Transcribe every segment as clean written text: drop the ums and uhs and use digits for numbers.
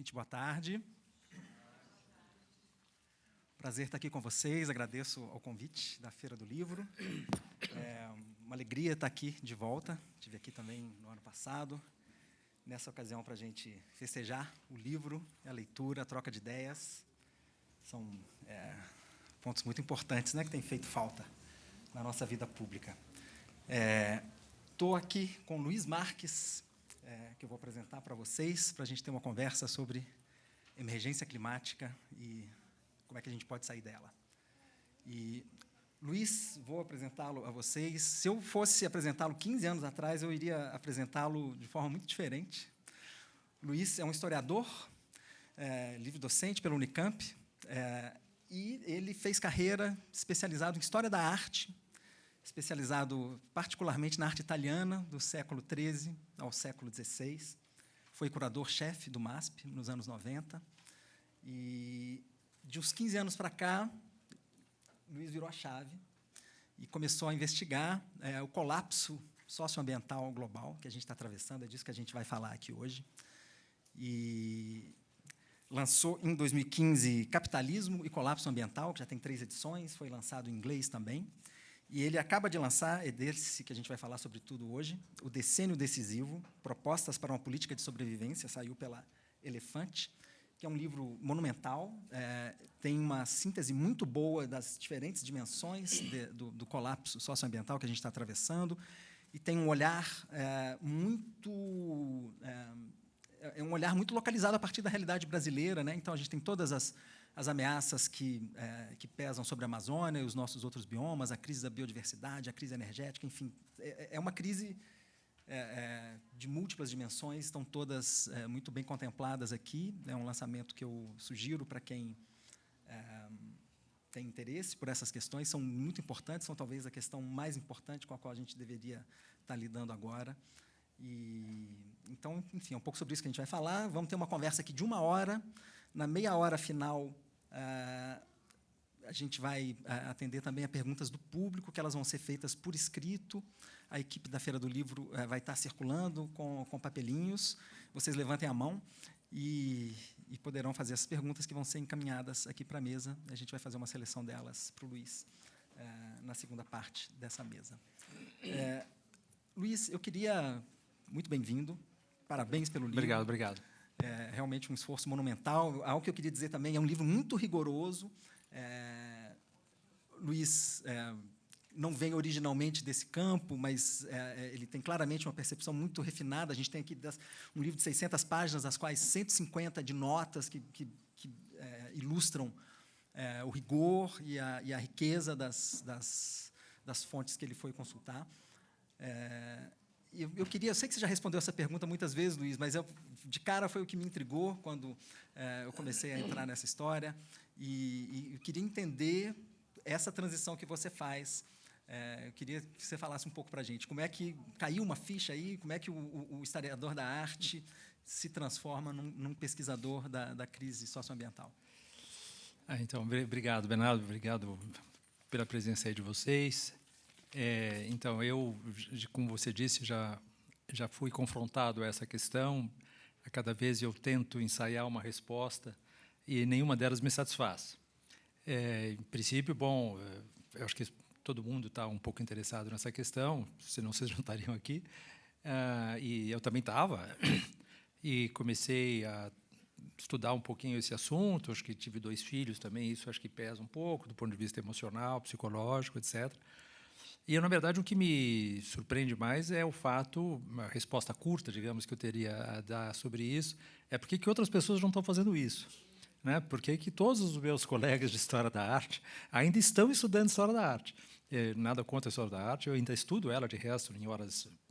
Gente, boa tarde. Prazer estar aqui com vocês, agradeço ao convite da Feira do Livro. É uma alegria estar aqui de volta, estive aqui também no ano passado, nessa ocasião para a gente festejar o livro, a leitura, a troca de ideias. São pontos muito importantes, né, que têm feito falta na nossa vida pública. Estou aqui com o Luiz Marques, que eu vou apresentar para vocês, para a gente ter uma conversa sobre emergência climática e como é que a gente pode sair dela. E, Luiz, vou apresentá-lo a vocês. Se eu fosse apresentá-lo 15 anos atrás, eu iria apresentá-lo de forma muito diferente. Luiz é um historiador, livre-docente pela Unicamp, e ele fez carreira especializado em História da Arte, especializado particularmente na arte italiana, do século XIII ao século XVI. Foi curador-chefe do MASP nos anos 90. E, de uns 15 anos para cá, Luiz virou a chave e começou a investigar o colapso socioambiental global que a gente está atravessando, é disso que a gente vai falar aqui hoje. E lançou, em 2015, Capitalismo e Colapso Ambiental, que já tem 3 edições, foi lançado em inglês também. E ele acaba de lançar, é desse que a gente vai falar sobre tudo hoje, O Decênio Decisivo, Propostas para uma Política de Sobrevivência, saiu pela Elefante, que é um livro monumental, tem uma síntese muito boa das diferentes dimensões do colapso socioambiental que a gente está atravessando, e tem um olhar um olhar muito localizado a partir da realidade brasileira, né? Então, a gente tem todas as ameaças que pesam sobre a Amazônia e os nossos outros biomas, a crise da biodiversidade, a crise energética, enfim, é uma crise de múltiplas dimensões, estão todas muito bem contempladas aqui. É um lançamento que eu sugiro para quem tem interesse por essas questões, são muito importantes, são talvez a questão mais importante com a qual a gente deveria estar lidando agora. Então, enfim, é um pouco sobre isso que a gente vai falar. Vamos ter uma conversa aqui de 1 hora. Na meia hora final, a gente vai atender também a perguntas do público, que elas vão ser feitas por escrito. A equipe da Feira do Livro vai estar circulando com papelinhos. Vocês levantem a mão e poderão fazer as perguntas que vão ser encaminhadas aqui para a mesa. A gente vai fazer uma seleção delas para o Luiz na segunda parte dessa mesa. Luiz, eu queria... Muito bem-vindo. Parabéns pelo livro. Obrigado, obrigado. É realmente um esforço monumental. Algo que eu queria dizer também, é um livro muito rigoroso. Luiz não vem originalmente desse campo, mas ele tem claramente uma percepção muito refinada. A gente tem aqui um livro de 600 páginas, das quais 150 de notas que ilustram o rigor e a riqueza das fontes que ele foi consultar. Eu sei que você já respondeu essa pergunta muitas vezes, Luiz, mas de cara foi o que me intrigou quando eu comecei a entrar nessa história, e eu queria entender essa transição que você faz. Eu queria que você falasse um pouco para a gente. Como é que caiu uma ficha aí? Como é que o historiador da arte se transforma num pesquisador da crise socioambiental? Então, obrigado, Bernardo. Obrigado pela presença aí de vocês. Então, como você disse, já fui confrontado a essa questão. A cada vez eu tento ensaiar uma resposta e nenhuma delas me satisfaz. Em princípio, bom, eu acho que todo mundo está um pouco interessado nessa questão, senão vocês não estariam aqui. E eu também estava. E comecei a estudar um pouquinho esse assunto. Acho que tive 2 filhos também, isso acho que pesa um pouco, do ponto de vista emocional, psicológico, etc. E, na verdade, o que me surpreende mais é o fato, uma resposta curta, digamos, que eu teria a dar sobre isso, é por que outras pessoas não estão fazendo isso, né? Por que todos os meus colegas de História da Arte ainda estão estudando História da Arte? Nada contra a História da Arte, eu ainda estudo ela, de resto, em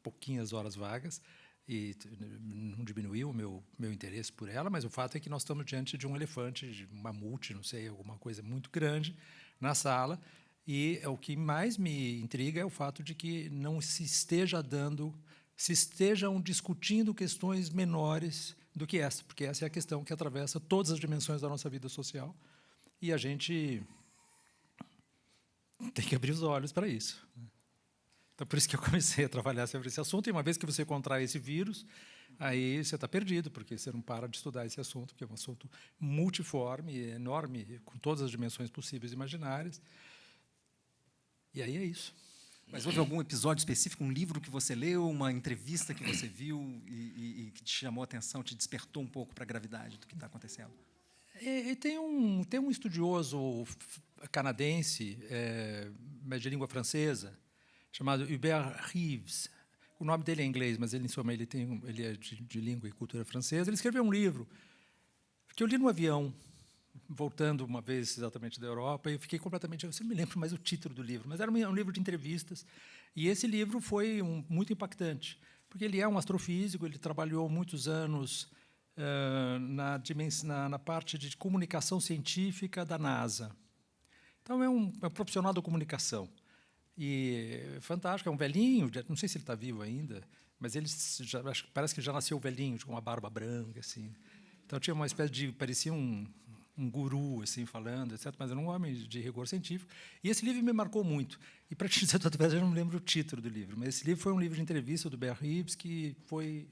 pouquinhas horas vagas, e não diminuiu o meu interesse por ela, mas o fato é que nós estamos diante de um elefante, de um mamute, não sei, alguma coisa muito grande na sala. E o que mais me intriga é o fato de que não se estejam discutindo questões menores do que essa, porque essa é a questão que atravessa todas as dimensões da nossa vida social, e a gente tem que abrir os olhos para isso. Então, por isso que eu comecei a trabalhar sobre esse assunto. E uma vez que você contrai esse vírus, aí você está perdido, porque você não para de estudar esse assunto, que é um assunto multiforme, enorme, com todas as dimensões possíveis e imaginárias. E aí é isso. Mas houve algum episódio específico, um livro que você leu, uma entrevista que você viu e que te chamou a atenção, te despertou um pouco para a gravidade do que está acontecendo? Tem um estudioso canadense, de língua francesa, chamado Hubert Reeves. O nome dele é em inglês, mas ele, em suma, ele é de língua e cultura francesa. Ele escreveu um livro que eu li no avião, voltando uma vez exatamente da Europa, e eu fiquei completamente... Eu não me lembro mais o título do livro, mas era um livro de entrevistas. E esse livro foi muito impactante, porque ele é um astrofísico, ele trabalhou muitos anos na parte de comunicação científica da NASA. Então, é um profissional da comunicação. E fantástico, é um velhinho, não sei se ele está vivo ainda, mas ele parece que já nasceu velhinho, com uma barba branca, assim. Então tinha uma espécie de, parecia um guru, assim, falando, etc., mas era um homem de rigor científico. E esse livro me marcou muito. E, para te dizer toda vez, eu não me lembro o título do livro, mas esse livro foi um livro de entrevista do Hubert Reeves que foi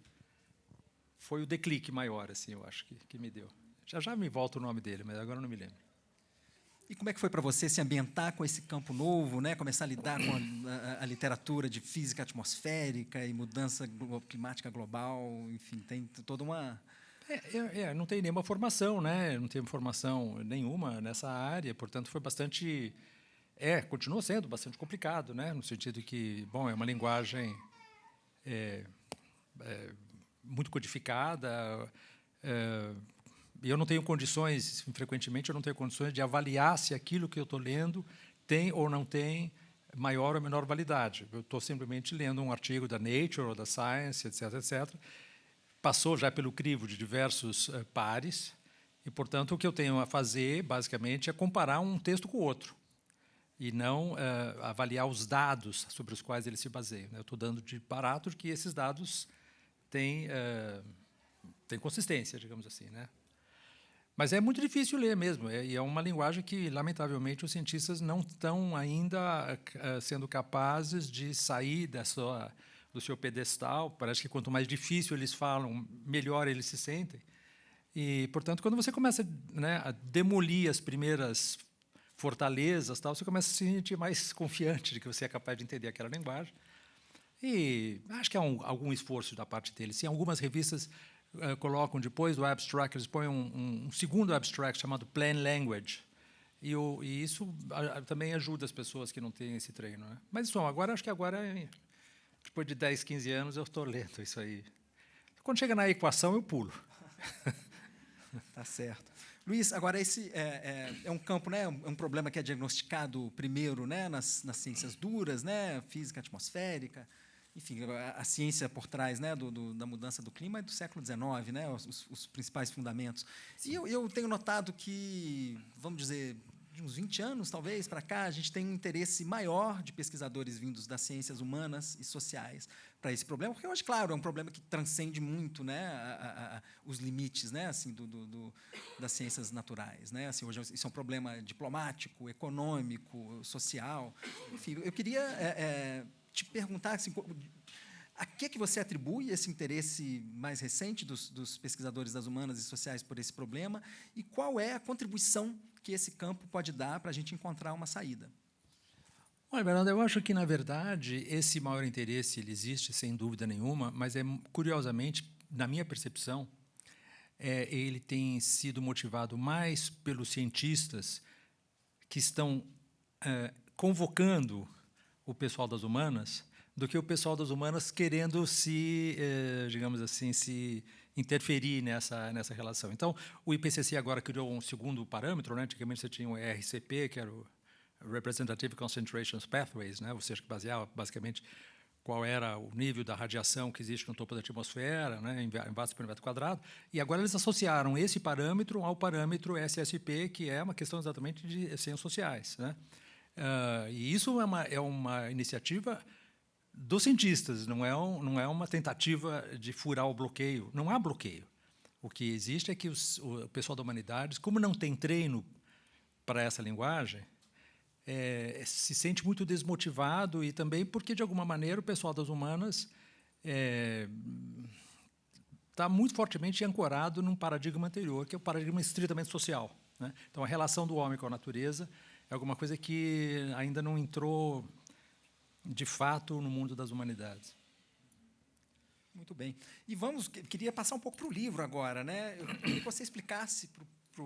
o declique maior, assim, eu acho, que me deu. Já me volta o nome dele, mas agora eu não me lembro. E como é que foi para você se ambientar com esse campo novo, né? Começar a lidar com a literatura de física atmosférica e mudança climática global, enfim, tem toda uma... Não tem nenhuma formação, né? Não tenho formação nenhuma nessa área, portanto, foi bastante... continua sendo bastante complicado, né? No sentido que, bom, é uma linguagem muito codificada, e eu não tenho condições, frequentemente, eu não tenho condições de avaliar se aquilo que eu estou lendo tem ou não tem maior ou menor validade. Eu estou simplesmente lendo um artigo da Nature ou da Science, etc., etc. Passou já pelo crivo de diversos pares, e, portanto, o que eu tenho a fazer, basicamente, é comparar um texto com o outro, e não avaliar os dados sobre os quais ele se baseia. Eu estou dando de barato que esses dados têm consistência, digamos assim, né? Mas é muito difícil ler mesmo, e é uma linguagem que, lamentavelmente, os cientistas não estão ainda sendo capazes de sair do seu pedestal. Parece que quanto mais difícil eles falam, melhor eles se sentem. E, portanto, quando você começa, né, a demolir as primeiras fortalezas, você começa a se sentir mais confiante de que você é capaz de entender aquela linguagem. E acho que há algum esforço da parte deles. Sim, algumas revistas colocam depois do abstract, eles põem um segundo abstract chamado Plain Language, e isso também ajuda as pessoas que não têm esse treino, né? Mas acho que agora, depois de 10, 15 anos, eu estou lendo isso aí. Quando chega na equação, eu pulo. Tá certo. Luiz, agora esse é um campo, né, é um problema que é diagnosticado primeiro, né, nas ciências duras, né, física atmosférica. Enfim, a ciência por trás, né, da mudança do clima é do século XIX, né, os principais fundamentos. E eu tenho notado que, vamos dizer, de uns 20 anos, talvez, para cá, a gente tem um interesse maior de pesquisadores vindos das ciências humanas e sociais para esse problema, porque hoje, claro, é um problema que transcende muito, né, os limites, né, assim, das ciências naturais, né? Assim, hoje isso é um problema diplomático, econômico, social. Enfim, eu queria te perguntar assim, a que você atribui esse interesse mais recente dos pesquisadores das humanas e sociais por esse problema e qual é a contribuição que esse campo pode dar para a gente encontrar uma saída? Olha, Bernardo, eu acho que, na verdade, esse maior interesse ele existe, sem dúvida nenhuma, mas, curiosamente, na minha percepção, ele tem sido motivado mais pelos cientistas que estão convocando o pessoal das humanas do que o pessoal das humanas querendo digamos assim, se interferir nessa relação. Então, o IPCC agora criou um segundo parâmetro, né? Antigamente você tinha o RCP, que era o Representative Concentration Pathways, né? Ou seja, que baseava basicamente qual era o nível da radiação que existe no topo da atmosfera, né, em watts por metro quadrado, e agora eles associaram esse parâmetro ao parâmetro SSP, que é uma questão exatamente de ciências sociais, né? E isso é uma iniciativa dos cientistas, não é uma tentativa de furar o bloqueio. Não há bloqueio. O que existe é que o pessoal da humanidades, como não tem treino para essa linguagem, se sente muito desmotivado, e também porque, de alguma maneira, o pessoal das humanas está muito fortemente ancorado num paradigma anterior, que é o paradigma estritamente social, né? Então, a relação do homem com a natureza é alguma coisa que ainda não entrou, de fato, no mundo das humanidades. Muito bem. E queria passar um pouco para o livro agora, né? Eu queria que você explicasse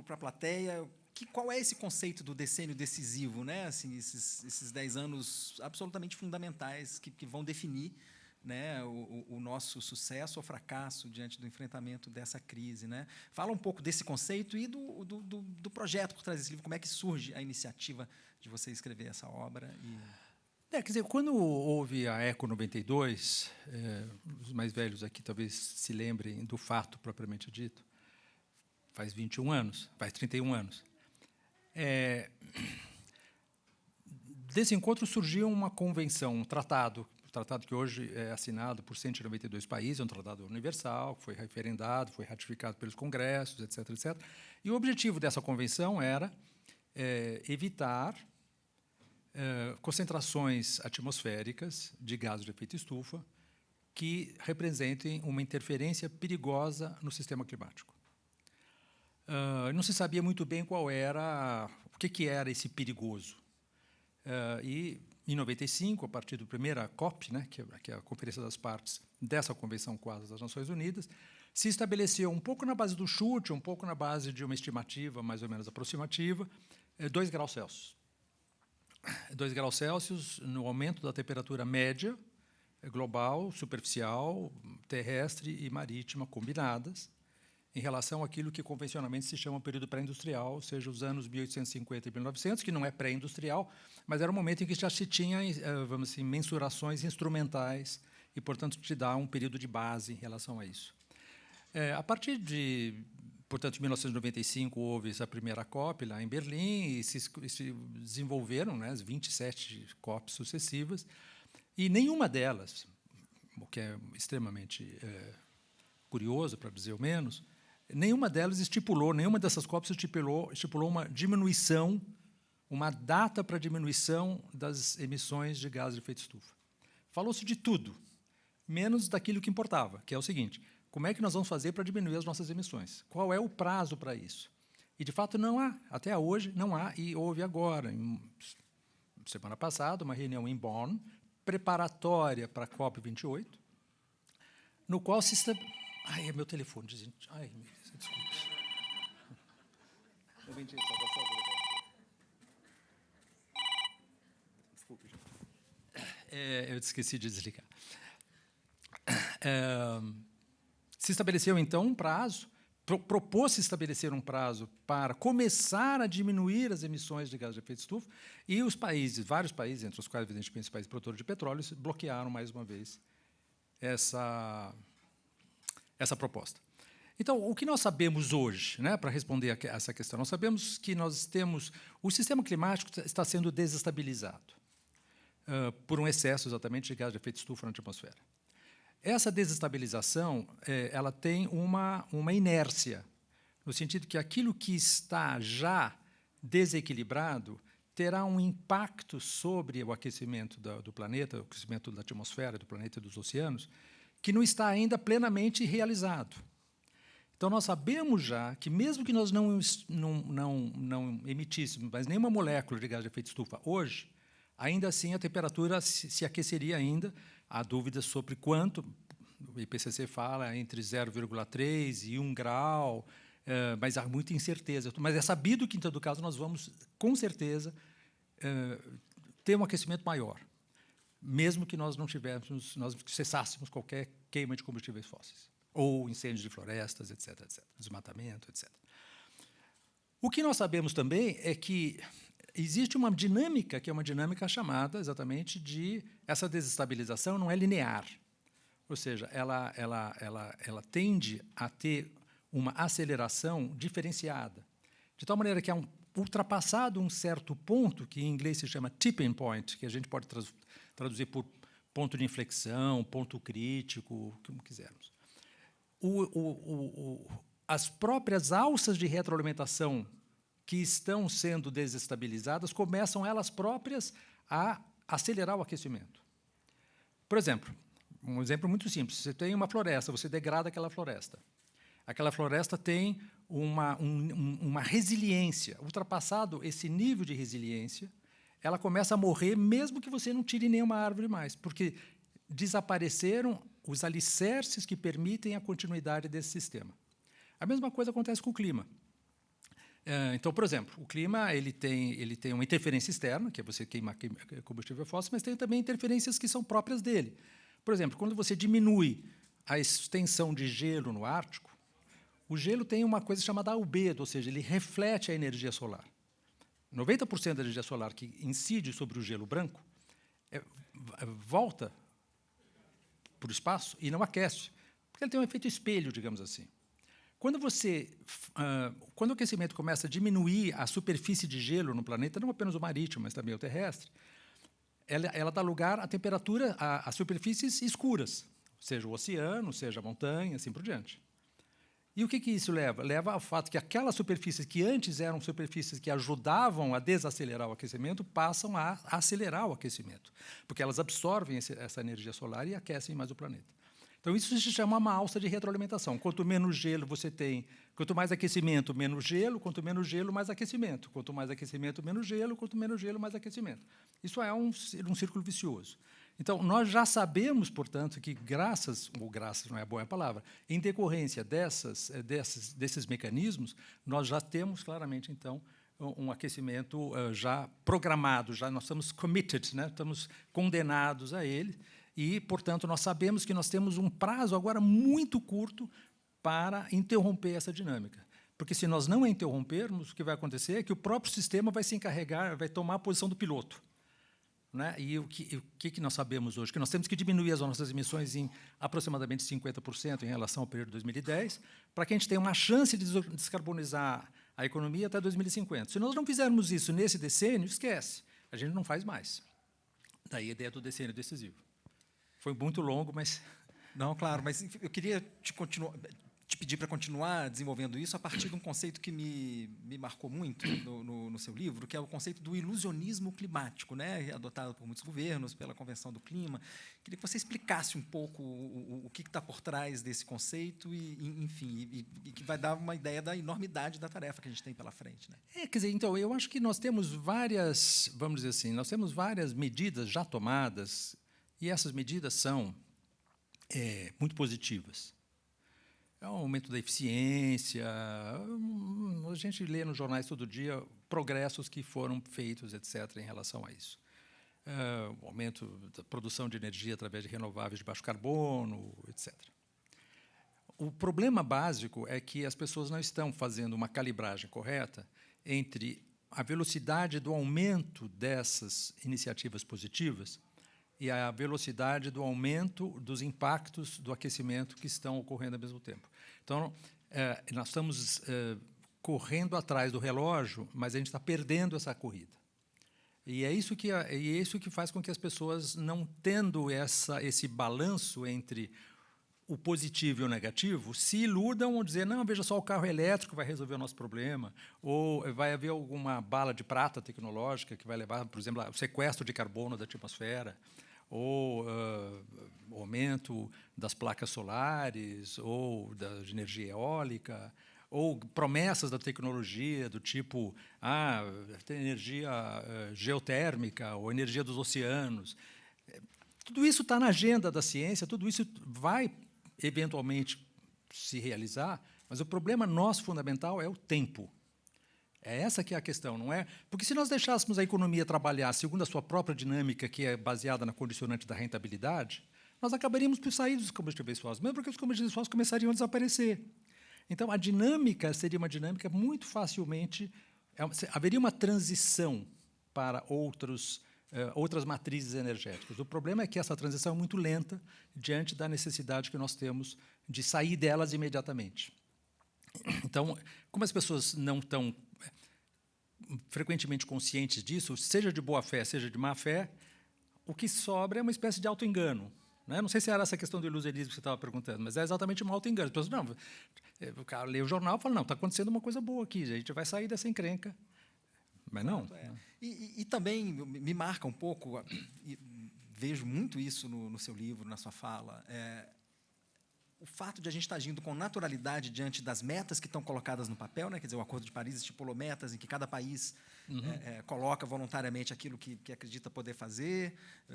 para a plateia qual é esse conceito do decênio decisivo, né? Assim, esses 10 anos absolutamente fundamentais que vão definir, né, o nosso sucesso ou fracasso diante do enfrentamento dessa crise, né? Fala um pouco desse conceito e do projeto por trás desse livro, como é que surge a iniciativa de você escrever essa obra. Quer dizer, quando houve a Eco 92, os mais velhos aqui talvez se lembrem do fato propriamente dito, faz 21 anos, faz 31 anos. Desse encontro surgiu uma convenção, um tratado que hoje é assinado por 192 países, é um tratado universal, foi referendado, foi ratificado pelos congressos, etc., etc. E o objetivo dessa convenção era evitar concentrações atmosféricas de gases de efeito estufa que representem uma interferência perigosa no sistema climático. Não se sabia muito bem o que era esse perigoso. E, em 95, a partir da primeira COP, né, que é a Conferência das Partes dessa Convenção Quadro das Nações Unidas, se estabeleceu, um pouco na base do chute, um pouco na base de uma estimativa mais ou menos aproximativa, 2 graus Celsius. 2 graus Celsius no aumento da temperatura média global, superficial, terrestre e marítima combinadas, em relação àquilo que convencionalmente se chama período pré-industrial, ou seja, os anos 1850 e 1900, que não é pré-industrial, mas era um momento em que já se tinha, vamos assim, mensurações instrumentais e, portanto, te dá um período de base em relação a isso. A partir de, portanto, de 1995, houve essa primeira COP lá em Berlim e se desenvolveram, né, as 27 COPs sucessivas, e nenhuma delas, o que é extremamente curioso, para dizer o menos, nenhuma dessas COPs estipulou uma diminuição, uma data para diminuição das emissões de gases de efeito estufa. Falou-se de tudo, menos daquilo que importava, que é o seguinte: como é que nós vamos fazer para diminuir as nossas emissões? Qual é o prazo para isso? E, de fato, não há. Até hoje, não há, e houve agora, semana passada, uma reunião em Bonn, preparatória para a COP28, no qual se estabeleceu... Ai, é meu telefone, gente. Ai, desculpe. Desculpe, gente. Eu esqueci de desligar. Se estabeleceu, então, um prazo, propôs-se estabelecer um prazo para começar a diminuir as emissões de gás de efeito estufa, e os países, vários países, entre os quais, evidentemente, os países produtores de petróleo, bloquearam, mais uma vez, essa proposta. Então, o que nós sabemos hoje, né, para responder a essa questão? Nós sabemos que o sistema climático está sendo desestabilizado por um excesso, exatamente, de gás de efeito estufa na atmosfera. Essa desestabilização ela tem uma inércia, no sentido que aquilo que está já desequilibrado terá um impacto sobre o aquecimento do planeta, o aquecimento da atmosfera, do planeta e dos oceanos, que não está ainda plenamente realizado. Então, nós sabemos já que, mesmo que nós não emitíssemos mais nenhuma molécula de gás de efeito estufa hoje, ainda assim a temperatura se aqueceria ainda. Há dúvidas sobre quanto. O IPCC fala entre 0,3 e 1 grau, mas há muita incerteza. Mas é sabido que, em todo caso, nós vamos, com certeza, ter um aquecimento maior, mesmo que nós cessássemos qualquer queima de combustíveis fósseis, ou incêndios de florestas, etc., etc., desmatamento, etc. O que nós sabemos também é que existe uma dinâmica, que é uma dinâmica chamada exatamente de essa desestabilização não é linear, ou seja, ela tende a ter uma aceleração diferenciada, de tal maneira que ultrapassado um certo ponto, que em inglês se chama tipping point, que a gente pode traduzir por ponto de inflexão, ponto crítico, como quisermos. As próprias alças de retroalimentação que estão sendo desestabilizadas começam elas próprias a acelerar o aquecimento. Por exemplo, um exemplo muito simples. Você tem uma floresta, você degrada aquela floresta. Aquela floresta tem uma resiliência. Ultrapassado esse nível de resiliência, ela começa a morrer mesmo que você não tire nenhuma árvore mais, porque desapareceram os alicerces que permitem a continuidade desse sistema. A mesma coisa acontece com o clima. Então, por exemplo, o clima ele tem uma interferência externa, que é você queimar combustível fóssil, mas tem também interferências que são próprias dele. Por exemplo, quando você diminui a extensão de gelo no Ártico, o gelo tem uma coisa chamada albedo, ou seja, ele reflete a energia solar. 90% da energia solar que incide sobre o gelo branco volta para o espaço e não aquece, porque ele tem um efeito espelho, digamos assim. Quando o aquecimento começa a diminuir a superfície de gelo no planeta, não apenas o marítimo, mas também o terrestre, ela dá lugar à temperatura, a superfícies escuras, seja o oceano, seja a montanha, assim por diante. E o que isso leva? Leva ao fato que aquelas superfícies que antes eram superfícies que ajudavam a desacelerar o aquecimento passam a acelerar o aquecimento, porque elas absorvem essa energia solar e aquecem mais o planeta. Então, isso se chama uma alça de retroalimentação. Quanto menos gelo você tem, quanto mais aquecimento, menos gelo, quanto menos gelo, mais aquecimento. Quanto mais aquecimento, menos gelo, quanto menos gelo, mais aquecimento. Isso é um círculo vicioso. Então, nós já sabemos, portanto, que graças não é a boa palavra, em decorrência desses mecanismos, nós já temos claramente, então, um aquecimento já programado, já nós estamos committed, né? Estamos condenados a ele, e, portanto, nós sabemos que nós temos um prazo agora muito curto para interromper essa dinâmica. Porque, se nós não a interrompermos, o que vai acontecer é que o próprio sistema vai se encarregar, vai tomar a posição do piloto. Né? E o que nós sabemos hoje? Que nós temos que diminuir as nossas emissões em aproximadamente 50% em relação ao período de 2010, para que a gente tenha uma chance de descarbonizar a economia até 2050. Se nós não fizermos isso nesse decênio, esquece, a gente não faz mais. Daí a ideia do decênio decisivo. Foi muito longo, mas... Não, claro, mas eu queria te pedir para continuar desenvolvendo isso a partir de um conceito que me marcou muito no seu livro, que é o conceito do ilusionismo climático, né, adotado por muitos governos, pela Convenção do Clima. Queria que você explicasse um pouco o que está por trás desse conceito e que vai dar uma ideia da enormidade da tarefa que a gente tem pela frente. Né? Quer dizer, então, eu acho que nós temos várias, vamos dizer assim, nós temos várias medidas já tomadas, e essas medidas são muito positivas. É um aumento da eficiência, a gente lê nos jornais todo dia progressos que foram feitos, etc., em relação a isso. O aumento da produção de energia através de renováveis de baixo carbono, etc. O problema básico é que as pessoas não estão fazendo uma calibragem correta entre a velocidade do aumento dessas iniciativas positivas e a velocidade do aumento dos impactos do aquecimento que estão ocorrendo ao mesmo tempo. Então, nós estamos correndo atrás do relógio, mas a gente está perdendo essa corrida. E é isso que faz com que as pessoas, não tendo esse balanço entre o positivo e o negativo, se iludam ou dizer, não, veja só, o carro elétrico vai resolver o nosso problema, ou vai haver alguma bala de prata tecnológica que vai levar, por exemplo, ao sequestro de carbono da atmosfera, ou o aumento das placas solares, ou da energia eólica, ou promessas da tecnologia do tipo tem energia geotérmica ou energia dos oceanos. Tudo isso está na agenda da ciência, tudo isso vai eventualmente se realizar, mas o problema nosso fundamental é o tempo. É essa que é a questão, não é? Porque se nós deixássemos a economia trabalhar segundo a sua própria dinâmica, que é baseada na condicionante da rentabilidade, nós acabaríamos por sair dos combustíveis fósseis, mesmo porque os combustíveis fósseis começariam a desaparecer. Então, a dinâmica seria uma dinâmica muito facilmente... haveria uma transição para outras matrizes energéticas. O problema é que essa transição é muito lenta diante da necessidade que nós temos de sair delas imediatamente. Então, como as pessoas não estão frequentemente conscientes disso, seja de boa fé, seja de má fé, o que sobra é uma espécie de auto-engano. Né? Não sei se era essa questão do ilusionismo que você estava perguntando, mas é exatamente um auto-engano. As pessoas, não, o cara lê o jornal e fala, não, está acontecendo uma coisa boa aqui, a gente vai sair dessa encrenca. Mas não. E também me marca um pouco, e vejo muito isso no seu livro, na sua fala, o fato de a gente estar agindo com naturalidade diante das metas que estão colocadas no papel, né? Quer dizer, o Acordo de Paris estipulou metas em que cada país coloca voluntariamente aquilo que acredita poder fazer,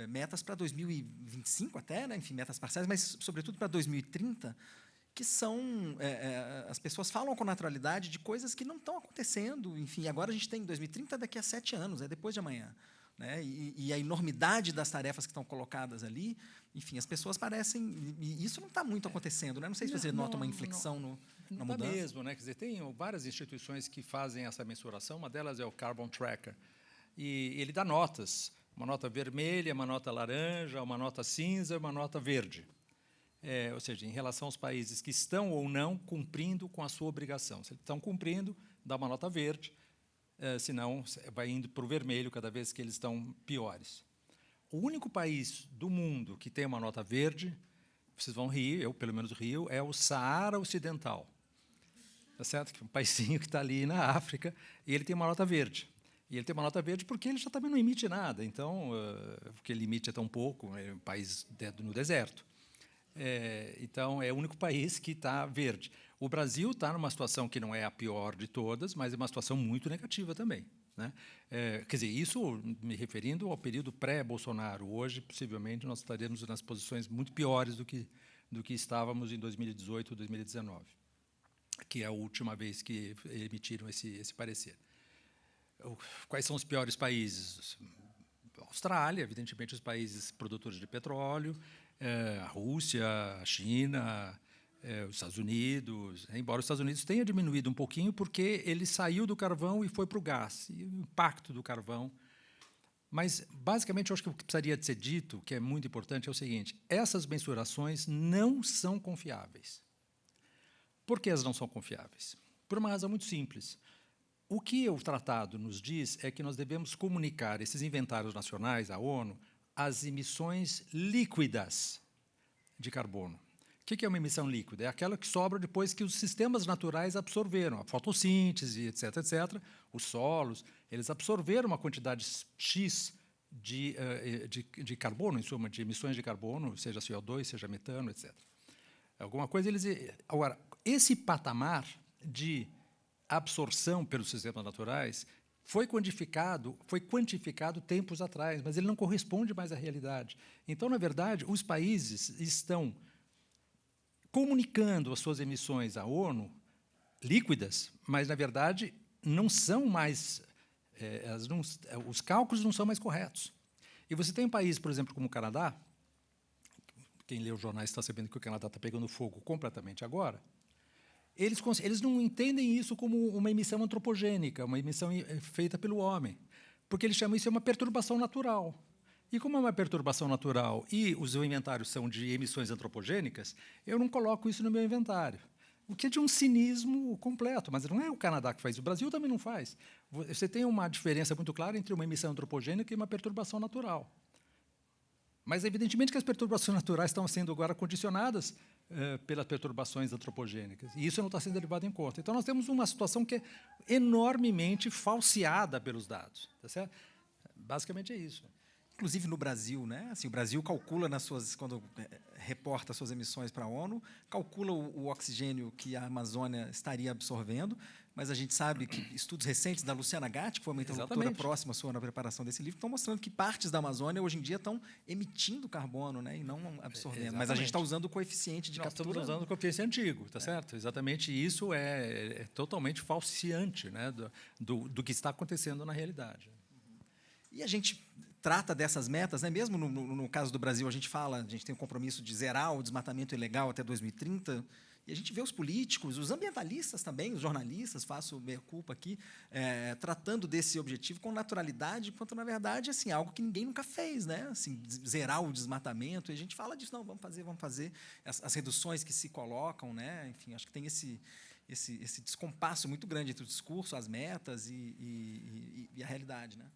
metas para 2025 até, né? Enfim, metas parciais, mas, sobretudo, para 2030, que são... as pessoas falam com naturalidade de coisas que não estão acontecendo. Enfim, agora a gente tem 2030 daqui a 7 anos, é depois de amanhã. Né? E a enormidade das tarefas que estão colocadas ali, enfim, as pessoas parecem... E isso não está muito acontecendo, né? Não sei se você nota uma inflexão na mudança. Não mesmo, né? Quer dizer, tem várias instituições que fazem essa mensuração, uma delas é o Carbon Tracker, e ele dá notas, uma nota vermelha, uma nota laranja, uma nota cinza e uma nota verde. Ou seja, em relação aos países que estão ou não cumprindo com a sua obrigação. Se eles estão cumprindo, dá uma nota verde, senão vai indo para o vermelho cada vez que eles estão piores. O único país do mundo que tem uma nota verde, vocês vão rir, eu pelo menos rio, é o Saara Ocidental. Tá certo? Que é um paísinho que está ali na África, e ele tem uma nota verde. E ele tem uma nota verde porque ele já também não emite nada, então, porque ele emite tão pouco, é um país no deserto. Então, é o único país que está verde. O Brasil está numa situação que não é a pior de todas, mas é uma situação muito negativa também. Né? Quer dizer, isso me referindo ao período pré-Bolsonaro. Hoje, possivelmente, nós estaremos nas posições muito piores do que estávamos em 2018 ou 2019, que é a última vez que emitiram esse parecer. Quais são os piores países? A Austrália, evidentemente, os países produtores de petróleo, a Rússia, a China, os Estados Unidos, embora os Estados Unidos tenha diminuído um pouquinho, porque ele saiu do carvão e foi para o gás, e o impacto do carvão. Mas, basicamente, eu acho que o que precisaria de ser dito, que é muito importante, é o seguinte: essas mensurações não são confiáveis. Por que elas não são confiáveis? Por uma razão muito simples. O que o tratado nos diz é que nós devemos comunicar esses inventários nacionais à ONU as emissões líquidas de carbono. O que é uma emissão líquida? É aquela que sobra depois que os sistemas naturais absorveram, a fotossíntese, etc., etc., os solos, eles absorveram uma quantidade X de carbono, em suma, de emissões de carbono, seja CO2, seja metano, etc. Alguma coisa eles... Agora, esse patamar de absorção pelos sistemas naturais foi quantificado tempos atrás, mas ele não corresponde mais à realidade. Então, na verdade, os países estão comunicando as suas emissões à ONU líquidas, mas, na verdade, não são mais... os cálculos não são mais corretos. E você tem um país, por exemplo, como o Canadá, quem lê os jornais está sabendo que o Canadá está pegando fogo completamente agora. Eles não entendem isso como uma emissão antropogênica, uma emissão feita pelo homem, porque eles chamam isso de uma perturbação natural. E como é uma perturbação natural e os inventários são de emissões antropogênicas, eu não coloco isso no meu inventário, o que é de um cinismo completo, mas não é o Canadá que faz isso, o Brasil também não faz. Você tem uma diferença muito clara entre uma emissão antropogênica e uma perturbação natural. Mas, evidentemente, que as perturbações naturais estão sendo agora condicionadas pelas perturbações antropogênicas. E isso não está sendo levado em conta. Então, nós temos uma situação que é enormemente falseada pelos dados. Tá certo? Basicamente é isso. Inclusive no Brasil, né? Assim, o Brasil calcula quando reporta suas emissões para a ONU, calcula o oxigênio que a Amazônia estaria absorvendo, mas a gente sabe que estudos recentes da Luciana Gatti, que foi uma interlocutora próxima sua na preparação desse livro, estão mostrando que partes da Amazônia hoje em dia estão emitindo carbono, né, e não absorvendo. Exatamente. Mas a gente está usando o coeficiente de captura. Nós estamos usando o coeficiente antigo, tá certo? Exatamente isso é totalmente falseante, né, do que está acontecendo na realidade. E a gente trata dessas metas, né? Mesmo no caso do Brasil, a gente tem o compromisso de zerar o desmatamento ilegal até 2030, e a gente vê os políticos, os ambientalistas também, os jornalistas, faço meia-culpa aqui, tratando desse objetivo com naturalidade, enquanto, na verdade, assim, algo que ninguém nunca fez, né? Assim, zerar o desmatamento, e a gente fala disso, não, vamos fazer as reduções que se colocam, né? Enfim, acho que tem esse descompasso muito grande entre o discurso, as metas e a realidade, né?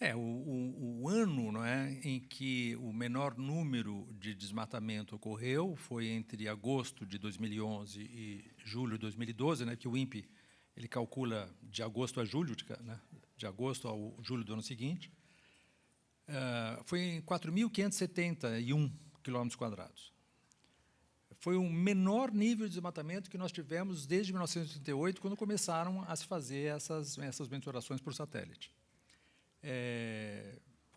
O ano, não é, em que o menor número de desmatamento ocorreu foi entre agosto de 2011 e julho de 2012, né, que o INPE ele calcula de agosto a julho, né, de agosto ao julho do ano seguinte, foi em 4.571 quilômetros quadrados. Foi o menor nível de desmatamento que nós tivemos desde 1938, quando começaram a se fazer essas mensurações por satélite.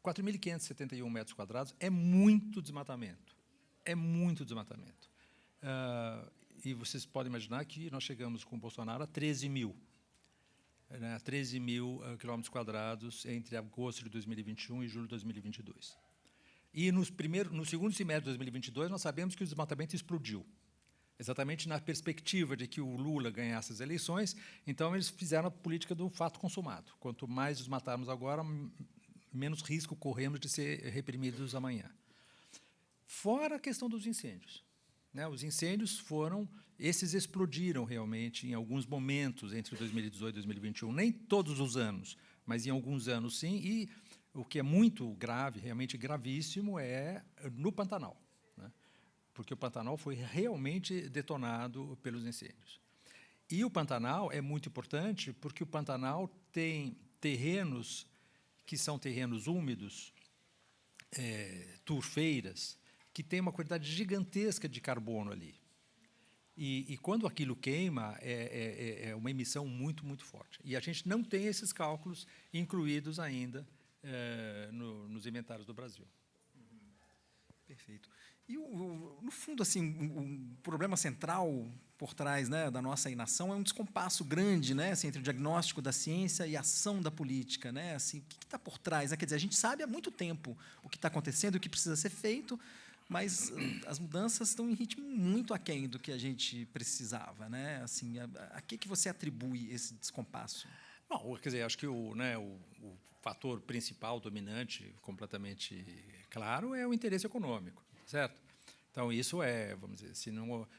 4.571 metros quadrados é muito desmatamento. É muito desmatamento. E vocês podem imaginar que nós chegamos com o Bolsonaro a 13 mil. 13 mil quilômetros quadrados entre agosto de 2021 e julho de 2022. E no segundo semestre de 2022, nós sabemos que o desmatamento explodiu. Exatamente na perspectiva de que o Lula ganhasse as eleições, então eles fizeram a política do fato consumado. Quanto mais desmatarmos agora, menos risco corremos de ser reprimidos amanhã. Fora a questão dos incêndios. Né? Os incêndios esses explodiram realmente em alguns momentos entre 2018 e 2021, nem todos os anos, mas em alguns anos sim, e o que é muito grave, realmente gravíssimo, é no Pantanal. Porque o Pantanal foi realmente detonado pelos incêndios. E o Pantanal é muito importante porque o Pantanal tem terrenos que são terrenos úmidos, turfeiras, que têm uma quantidade gigantesca de carbono ali. E quando aquilo queima, é uma emissão muito, muito forte. E a gente não tem esses cálculos incluídos ainda nos inventários do Brasil. Perfeito. E, no fundo, assim, o problema central por trás, né, da nossa inação é um descompasso grande, né, assim, entre o diagnóstico da ciência e a ação da política. Né? Assim, o que está por trás? Né? Quer dizer, a gente sabe há muito tempo o que está acontecendo, o que precisa ser feito, mas as mudanças estão em ritmo muito aquém do que a gente precisava. Né? Assim, a que você atribui esse descompasso? Bom, quer dizer, acho que o fator principal, dominante, completamente claro, é o interesse econômico, certo? Então, isso vamos dizer,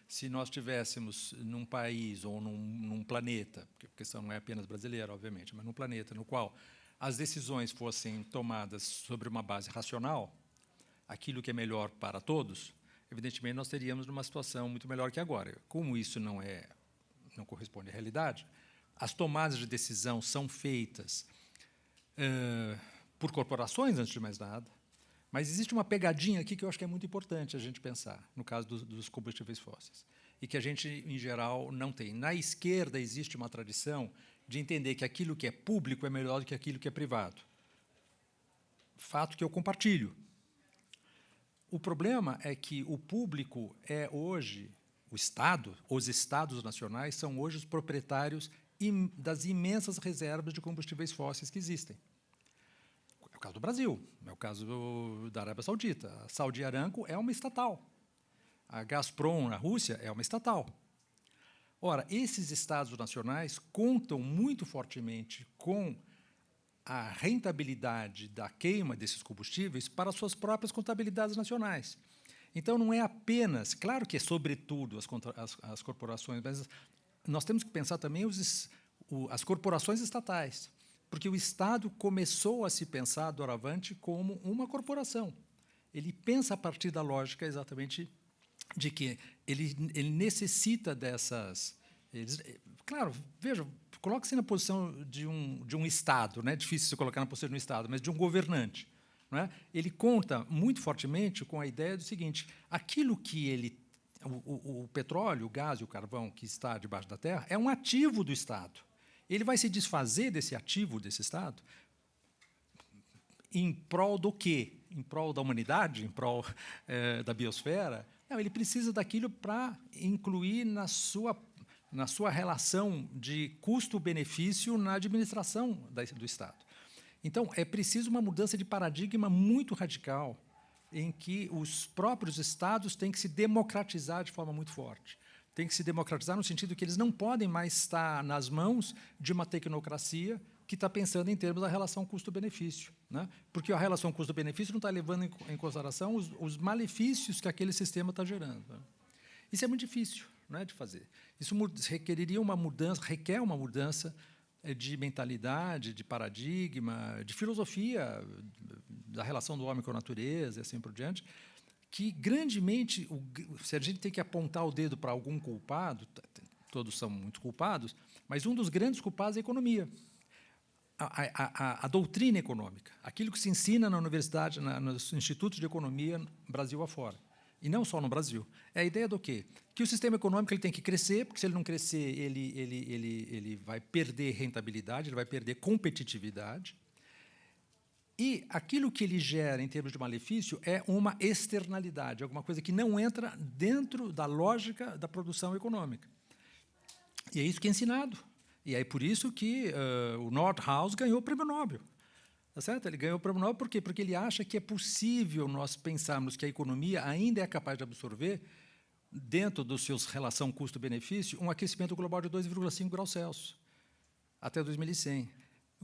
se nós tivéssemos num país ou num planeta, porque a questão não é apenas brasileira, obviamente, mas num planeta no qual as decisões fossem tomadas sobre uma base racional, aquilo que é melhor para todos, evidentemente nós teríamos uma situação muito melhor que agora. Como isso não corresponde à realidade, as tomadas de decisão são feitas por corporações, antes de mais nada, mas existe uma pegadinha aqui que eu acho que é muito importante a gente pensar, no caso dos combustíveis fósseis, e que a gente, em geral, não tem. Na esquerda existe uma tradição de entender que aquilo que é público é melhor do que aquilo que é privado. Fato que eu compartilho. O problema é que o público é hoje, o Estado, os Estados nacionais são hoje os proprietários das imensas reservas de combustíveis fósseis que existem. É o caso do Brasil, é o caso da Arábia Saudita. A Saudi Aramco é uma estatal. A Gazprom, na Rússia, é uma estatal. Ora, esses Estados nacionais contam muito fortemente com a rentabilidade da queima desses combustíveis para suas próprias contabilidades nacionais. Então, não é apenas, claro que é sobretudo as corporações, mas nós temos que pensar também as corporações estatais, porque o Estado começou a se pensar, doravante, como uma corporação. Ele pensa a partir da lógica exatamente de que ele necessita dessas... claro, veja, coloque-se na posição de um Estado, não é difícil se colocar na posição de um Estado, mas de um governante. Não é? Ele conta muito fortemente com a ideia do seguinte, aquilo que o petróleo, o gás e o carvão que está debaixo da terra é um ativo do Estado. Ele vai se desfazer desse ativo desse Estado em prol do quê? Em prol da humanidade? Em prol da biosfera? Não, ele precisa daquilo para incluir na sua relação de custo-benefício na administração do Estado. Então, é preciso uma mudança de paradigma muito radical, em que os próprios Estados têm que se democratizar de forma muito forte. Tem que se democratizar no sentido que eles não podem mais estar nas mãos de uma tecnocracia que está pensando em termos da relação custo-benefício. Né? Porque a relação custo-benefício não está levando em consideração os malefícios que aquele sistema está gerando. Né? Isso é muito difícil, não é, de fazer. Isso requer uma mudança de mentalidade, de paradigma, de filosofia da relação do homem com a natureza e assim por diante, que grandemente, se a gente tem que apontar o dedo para algum culpado, todos são muito culpados, mas um dos grandes culpados é a economia. A doutrina econômica, aquilo que se ensina na universidade, nos institutos de economia, Brasil afora. E não só no Brasil. É a ideia do quê? Que o sistema econômico ele tem que crescer, porque se ele não crescer, ele vai perder rentabilidade, ele vai perder competitividade. E aquilo que ele gera em termos de malefício é uma externalidade, alguma coisa que não entra dentro da lógica da produção econômica. E é isso que é ensinado. E é por isso que o Nordhaus ganhou o Prêmio Nobel. Tá certo? Ele ganhou o Prêmio Nobel por quê? Porque ele acha que é possível nós pensarmos que a economia ainda é capaz de absorver, dentro dos seus relação custo-benefício, um aquecimento global de 2,5 graus Celsius até 2100.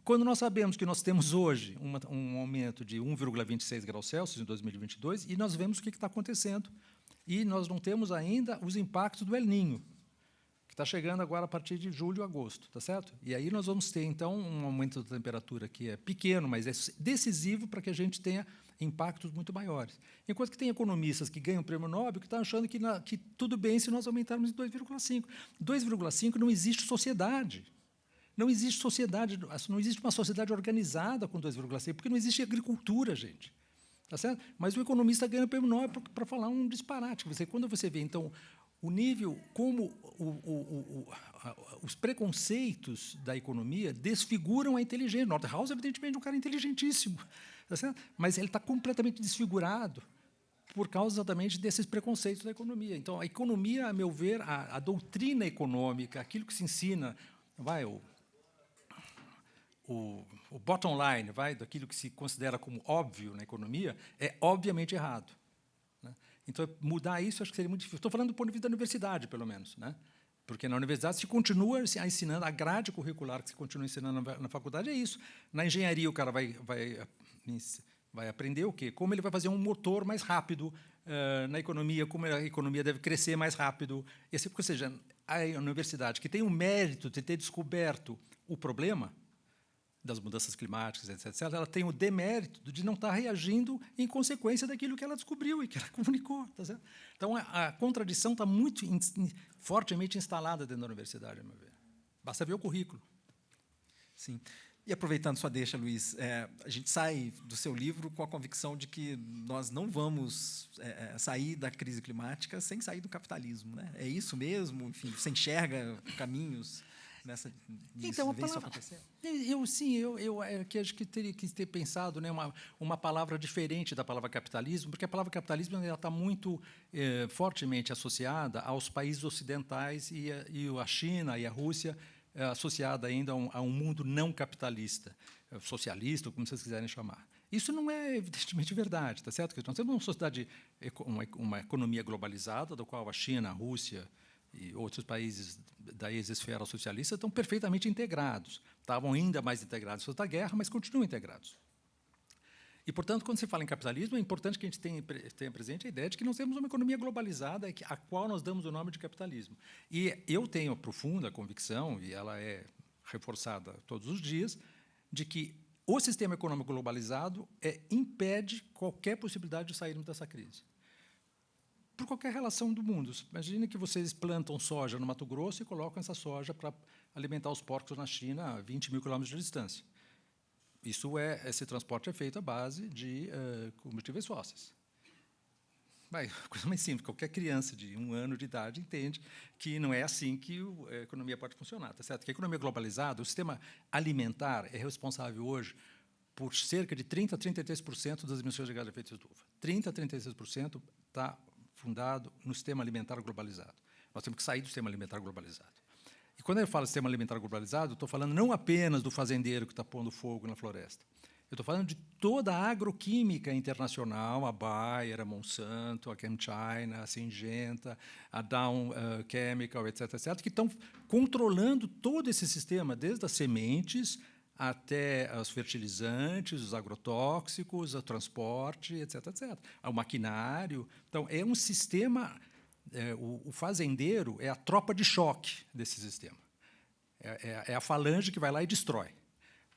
Quando nós sabemos que nós temos hoje um aumento de 1,26 graus Celsius em 2022, e nós vemos o que está acontecendo, e nós não temos ainda os impactos do El Niño, que está chegando agora a partir de julho e agosto, tá certo? E aí nós vamos ter, então, um aumento da temperatura que é pequeno, mas é decisivo para que a gente tenha impactos muito maiores. Enquanto que tem economistas que ganham o Prêmio Nobel que estão achando que tudo bem se nós aumentarmos em 2,5. 2,5 não existe sociedade. Não existe sociedade, não existe uma sociedade organizada com 2,5, porque não existe agricultura, gente. Tá certo? Mas o economista ganha o Prêmio Nobel para falar um disparate. Quando você vê, então, o nível, como os preconceitos da economia desfiguram a inteligência. Nordhaus, evidentemente, é um cara inteligentíssimo, tá certo? Mas ele está completamente desfigurado por causa exatamente desses preconceitos da economia. Então, a economia, a meu ver, a doutrina econômica, aquilo que se ensina, o bottom line, daquilo que se considera como óbvio na economia, é obviamente errado. Então, mudar isso acho que seria muito difícil. Estou falando do ponto de vista da universidade, pelo menos, né? Porque na universidade se continua ensinando, a grade curricular que se continua ensinando na faculdade é isso. Na engenharia, o cara vai aprender o quê? Como ele vai fazer um motor mais rápido. Na economia, como a economia deve crescer mais rápido. Ou seja, a universidade que tem o mérito de ter descoberto o problema das mudanças climáticas, etc., ela tem o demérito de não estar reagindo em consequência daquilo que ela descobriu e que ela comunicou. Tá certo? Então, a contradição está muito fortemente instalada dentro da universidade, a meu ver. Basta ver o currículo. Sim. E, aproveitando sua deixa, Luiz, a gente sai do seu livro com a convicção de que nós não vamos sair da crise climática sem sair do capitalismo. Né? É isso mesmo? Enfim, você enxerga caminhos nessa então, acontecer? Eu acho que teria que ter pensado, né, uma palavra diferente da palavra capitalismo, porque a palavra capitalismo está muito fortemente associada aos países ocidentais e a China e a Rússia, associada ainda a um mundo não capitalista, socialista, como vocês quiserem chamar. Isso não é, evidentemente, verdade, tá certo? Nós temos uma sociedade, uma economia globalizada, da qual a China, a Rússia e outros países da ex-esfera socialista estão perfeitamente integrados. Estavam ainda mais integrados depois da guerra, mas continuam integrados. E, portanto, quando se fala em capitalismo, é importante que a gente tenha presente a ideia de que nós temos uma economia globalizada a qual nós damos o nome de capitalismo. E eu tenho a profunda convicção, e ela é reforçada todos os dias, de que o sistema econômico globalizado impede qualquer possibilidade de sairmos dessa crise. Por qualquer relação do mundo. Imagine que vocês plantam soja no Mato Grosso e colocam essa soja para alimentar os porcos na China a 20 mil quilômetros de distância. Esse transporte é feito à base de combustíveis fósseis. Coisa mais simples, qualquer criança de 1 ano de idade entende que não é assim que a economia pode funcionar. Tá certo? Que a economia globalizada, o sistema alimentar é responsável hoje por cerca de 30% a 33% das emissões de gás de efeito estufa. 30% a 36% está fundado no sistema alimentar globalizado. Nós temos que sair do sistema alimentar globalizado. E quando eu falo sistema alimentar globalizado, estou falando não apenas do fazendeiro que está pondo fogo na floresta. Eu estou falando de toda a agroquímica internacional, a Bayer, a Monsanto, a ChemChina, a Syngenta, a Dow Chemical, etc., que estão controlando todo esse sistema, desde as sementes até os fertilizantes, os agrotóxicos, o transporte, etc., o maquinário. Então, é um sistema... o fazendeiro é a tropa de choque desse sistema. É a falange que vai lá e destrói.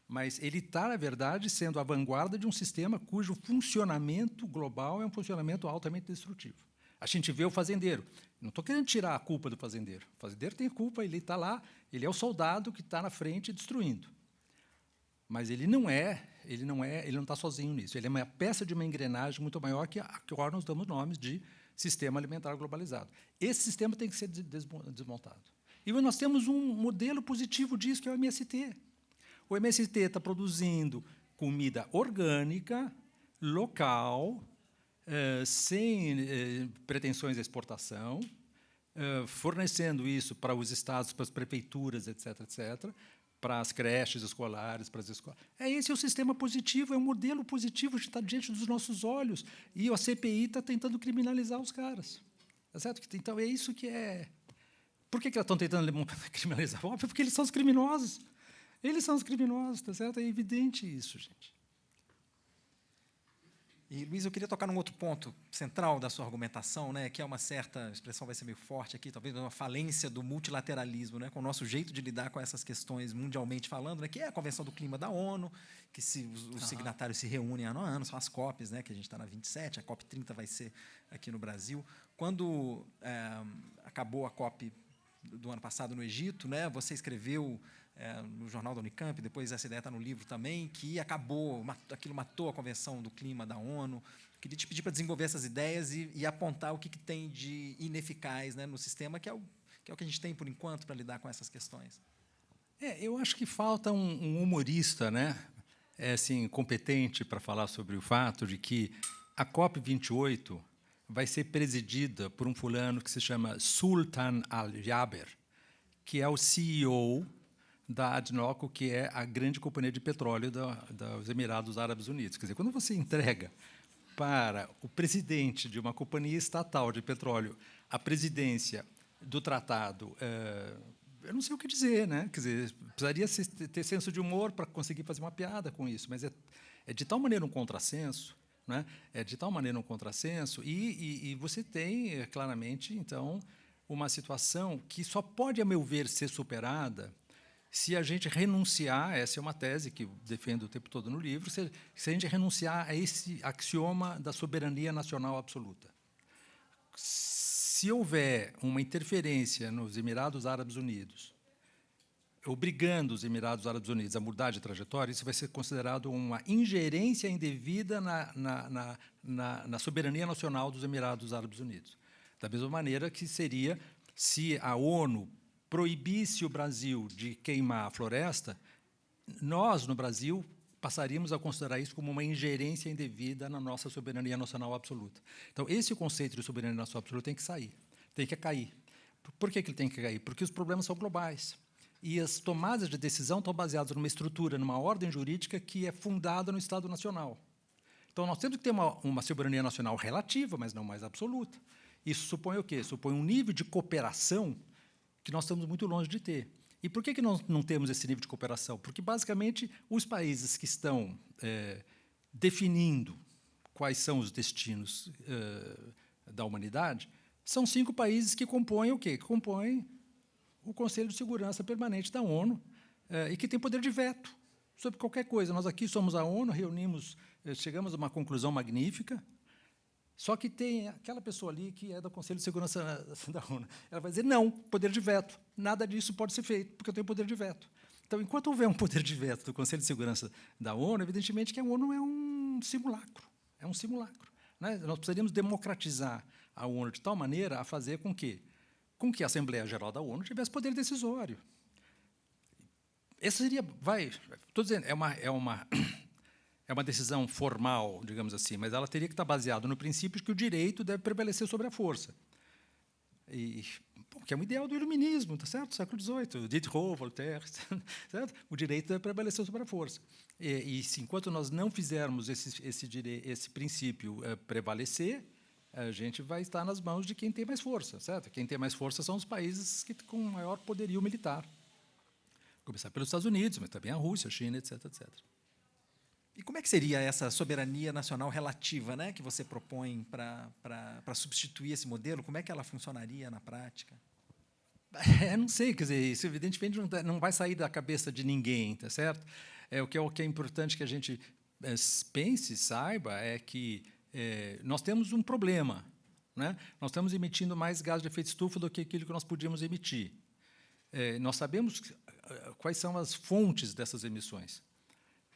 Mas ele está, na verdade, sendo a vanguarda de um sistema cujo funcionamento global é um funcionamento altamente destrutivo. A gente vê o fazendeiro. Não estou querendo tirar a culpa do fazendeiro. O fazendeiro tem culpa, ele está lá, ele é o soldado que está na frente destruindo. Mas ele não está sozinho nisso. Ele é uma peça de uma engrenagem muito maior que agora nós damos nomes de sistema alimentar globalizado. Esse sistema tem que ser desmontado. E nós temos um modelo positivo disso, que é o MST. O MST está produzindo comida orgânica, local, sem pretensões de exportação, fornecendo isso para os estados, para as prefeituras, etc., etc., para as creches escolares, para as escolas. Esse é o sistema positivo, é um modelo positivo que está diante dos nossos olhos. E a CPI está tentando criminalizar os caras. Tá certo? Então, é isso que é... Por que elas estão tentando criminalizar? Óbvio, porque eles são os criminosos. Eles são os criminosos, tá certo? É evidente isso, gente. E, Luiz, eu queria tocar num outro ponto central da sua argumentação, né, que é uma certa, a expressão vai ser meio forte aqui, talvez uma falência do multilateralismo, né, com o nosso jeito de lidar com essas questões mundialmente falando, né, que é a Convenção do Clima da ONU, que os signatários se reúnem ano a ano, são as COPs, né, que a gente está na 27, a COP 30 vai ser aqui no Brasil. Quando acabou a COP do ano passado no Egito, né, você escreveu no jornal da Unicamp, depois essa ideia está no livro também, que aquilo matou a Convenção do Clima da ONU. Queria te pedir para desenvolver essas ideias e apontar o que tem de ineficaz, né, no sistema, que é o que a gente tem, por enquanto, para lidar com essas questões. Eu acho que falta um humorista, né, assim, competente para falar sobre o fato de que a COP28 vai ser presidida por um fulano que se chama Sultan Al-Jaber, que é o CEO da ADNOC, que é a grande companhia de petróleo dos Emirados Árabes Unidos. Quer dizer, quando você entrega para o presidente de uma companhia estatal de petróleo a presidência do tratado, eu não sei o que dizer, né? Quer dizer, precisaria ter senso de humor para conseguir fazer uma piada com isso, mas é de tal maneira um contrassenso, né? É de tal maneira um contrassenso, e você tem, claramente, então, uma situação que só pode, a meu ver, ser superada se a gente renunciar, essa é uma tese que eu defendo o tempo todo no livro, se a gente renunciar a esse axioma da soberania nacional absoluta. Se houver uma interferência nos Emirados Árabes Unidos, obrigando os Emirados Árabes Unidos a mudar de trajetória, isso vai ser considerado uma ingerência indevida na soberania nacional dos Emirados Árabes Unidos. Da mesma maneira que seria se a ONU proibisse o Brasil de queimar a floresta, nós, no Brasil, passaríamos a considerar isso como uma ingerência indevida na nossa soberania nacional absoluta. Então, esse conceito de soberania nacional absoluta tem que sair, tem que cair. Por que ele tem que cair? Porque os problemas são globais. E as tomadas de decisão estão baseadas numa estrutura, numa ordem jurídica que é fundada no Estado Nacional. Então, nós temos que ter uma soberania nacional relativa, mas não mais absoluta. Isso supõe o quê? Supõe um nível de cooperação que nós estamos muito longe de ter. E por que nós não temos esse nível de cooperação? Porque, basicamente, os países que estão definindo quais são os destinos da humanidade são 5 países que compõem o quê? Que compõem o Conselho de Segurança Permanente da ONU e que tem poder de veto sobre qualquer coisa. Nós aqui somos a ONU, chegamos a uma conclusão magnífica. Só que tem aquela pessoa ali que é do Conselho de Segurança da ONU. Ela vai dizer, não, poder de veto. Nada disso pode ser feito, porque eu tenho poder de veto. Então, enquanto houver um poder de veto do Conselho de Segurança da ONU, evidentemente que a ONU é um simulacro. É um simulacro, né? Nós precisaríamos democratizar a ONU de tal maneira a fazer com que a Assembleia Geral da ONU tivesse poder decisório. Essa seria, estou dizendo, é uma decisão formal, digamos assim, mas ela teria que estar baseada no princípio de que o direito deve prevalecer sobre a força. Que é um ideal do iluminismo, tá certo? Século XVIII, Diderot, Voltaire, certo? O direito deve prevalecer sobre a força. Enquanto nós não fizermos esse princípio prevalecer, a gente vai estar nas mãos de quem tem mais força, certo? Quem tem mais força são os países com maior poderio militar. Começar pelos Estados Unidos, mas também a Rússia, a China, etc., etc. E como é que seria essa soberania nacional relativa, né, que você propõe para substituir esse modelo? Como é que ela funcionaria na prática? Não sei, quer dizer, isso evidentemente não vai sair da cabeça de ninguém, tá certo? O que é importante que a gente pense, saiba, é que nós temos um problema, né? Nós estamos emitindo mais gás de efeito estufa do que aquilo que nós podíamos emitir. Nós sabemos quais são as fontes dessas emissões.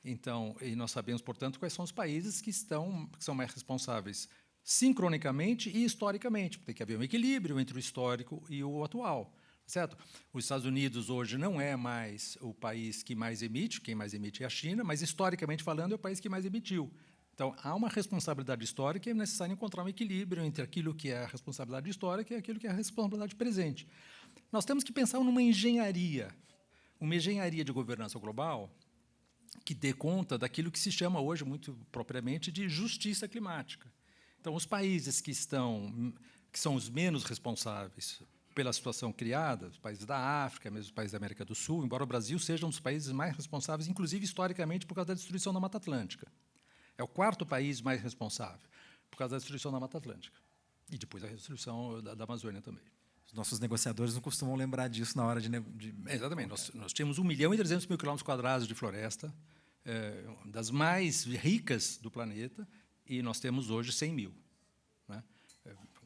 Então, e nós sabemos, portanto, quais são os países que são mais responsáveis sincronicamente e historicamente. Tem que haver um equilíbrio entre o histórico e o atual. Certo? Os Estados Unidos hoje não é mais o país que mais emite, quem mais emite é a China, mas, historicamente falando, é o país que mais emitiu. Então, há uma responsabilidade histórica e é necessário encontrar um equilíbrio entre aquilo que é a responsabilidade histórica e aquilo que é a responsabilidade presente. Nós temos que pensar numa engenharia de governança global que dê conta daquilo que se chama hoje, muito propriamente, de justiça climática. Então, os países que são os menos responsáveis pela situação criada, os países da África, mesmo os países da América do Sul, embora o Brasil seja um dos países mais responsáveis, inclusive historicamente, por causa da destruição da Mata Atlântica. É o 4º país mais responsável por causa da destruição da Mata Atlântica. E depois a destruição da Amazônia também. Os nossos negociadores não costumam lembrar disso na hora de... Exatamente. Nós temos 1.300.000 km² de floresta, das mais ricas do planeta, e nós temos hoje 100.000, né?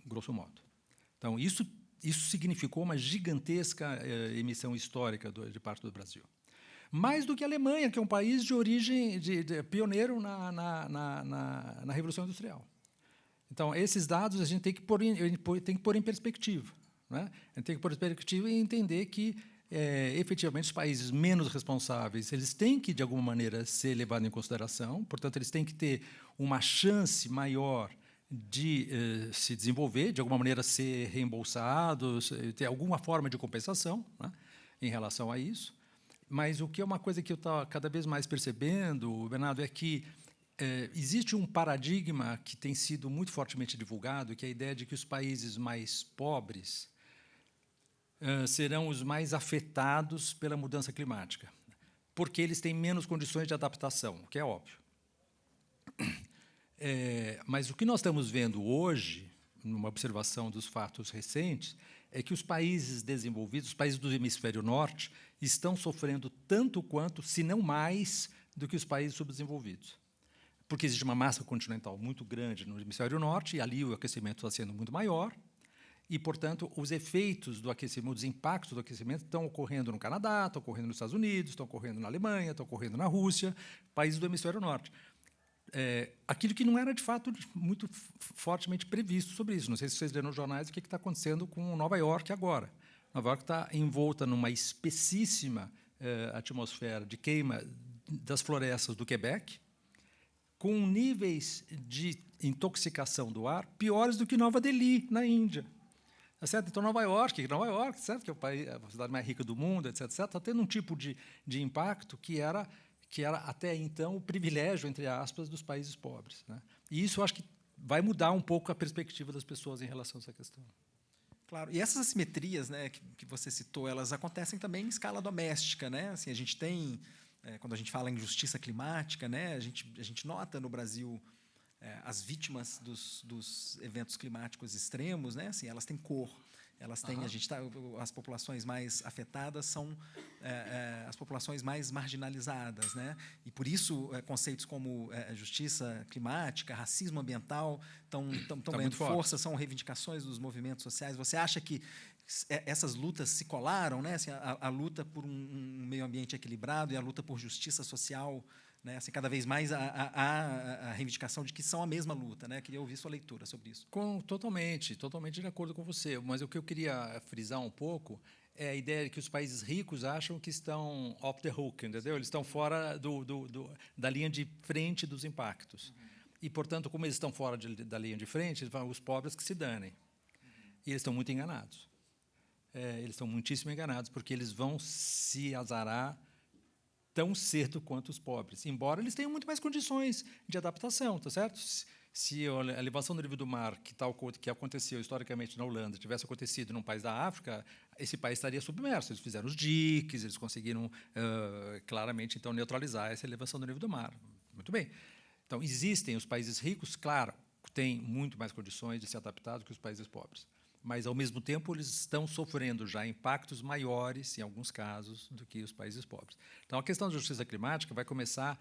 Grosso modo. Então, isso significou uma gigantesca emissão histórica de parte do Brasil. Mais do que a Alemanha, que é um país de origem pioneiro na Revolução Industrial. Então, esses dados a gente tem que pôr em perspectiva, né? A gente tem que pôr em perspectiva e entender que, efetivamente, os países menos responsáveis eles têm que, de alguma maneira, ser levados em consideração, portanto, eles têm que ter uma chance maior de se desenvolver, de alguma maneira ser reembolsados, ter alguma forma de compensação, né, em relação a isso. Mas o que é uma coisa que eu estou cada vez mais percebendo, Bernardo, é que existe um paradigma que tem sido muito fortemente divulgado, que é a ideia de que os países mais pobres serão os mais afetados pela mudança climática, porque eles têm menos condições de adaptação, o que é óbvio. Mas o que nós estamos vendo hoje, numa observação dos fatos recentes, é que os países desenvolvidos, os países do hemisfério norte, estão sofrendo tanto quanto, se não mais, do que os países subdesenvolvidos. Porque existe uma massa continental muito grande no hemisfério norte, e ali o aquecimento está sendo muito maior, e, portanto, os efeitos do aquecimento, os impactos do aquecimento estão ocorrendo no Canadá, estão ocorrendo nos Estados Unidos, estão ocorrendo na Alemanha, estão ocorrendo na Rússia, países do hemisfério norte. Aquilo que não era, de fato, muito fortemente previsto sobre isso. Não sei se vocês leram nos jornais o que está acontecendo com Nova York agora. Nova York está envolta numa espessíssima atmosfera de queima das florestas do Quebec, com níveis de intoxicação do ar piores do que Nova Delhi, na Índia. Tá certo? Então, Nova York, certo? Que é a cidade mais rica do mundo, etc., está tendo um tipo de impacto que era até então o privilégio, entre aspas, dos países pobres, né? E isso eu acho que vai mudar um pouco a perspectiva das pessoas em relação a essa questão. Claro. E essas assimetrias, né, que você citou, elas acontecem também em escala doméstica, né? Assim, a gente tem, quando a gente fala em justiça climática, né, a gente nota no Brasil as vítimas dos eventos climáticos extremos, né? Assim, elas têm cor. Elas têm, as populações mais afetadas são as populações mais marginalizadas, né? E por isso conceitos como justiça climática, racismo ambiental estão ganhando força, são reivindicações dos movimentos sociais. Você acha que essas lutas se colaram, né? Assim, a luta por um meio ambiente equilibrado e a luta por justiça social, né? Assim, cada vez mais a reivindicação de que são a mesma luta, né? Queria ouvir sua leitura sobre isso. Totalmente de acordo com você. Mas o que eu queria frisar um pouco é a ideia de que os países ricos acham que estão off the hook, entendeu? Eles estão fora da linha de frente dos impactos. E, portanto, como eles estão fora da linha de frente, os pobres que se danem. E eles estão muito enganados. Eles estão muitíssimo enganados, porque eles vão se azarar tão cedo quanto os pobres, embora eles tenham muito mais condições de adaptação, tá certo? Se a elevação do nível do mar, que aconteceu historicamente na Holanda, tivesse acontecido num país da África, esse país estaria submerso. Eles fizeram os diques, eles conseguiram claramente então neutralizar essa elevação do nível do mar. Muito bem. Então, existem os países ricos, claro, têm muito mais condições de se adaptar do que os países pobres. mas, ao mesmo tempo, eles estão sofrendo já impactos maiores, em alguns casos, do que os países pobres. Então, a questão da justiça climática vai começar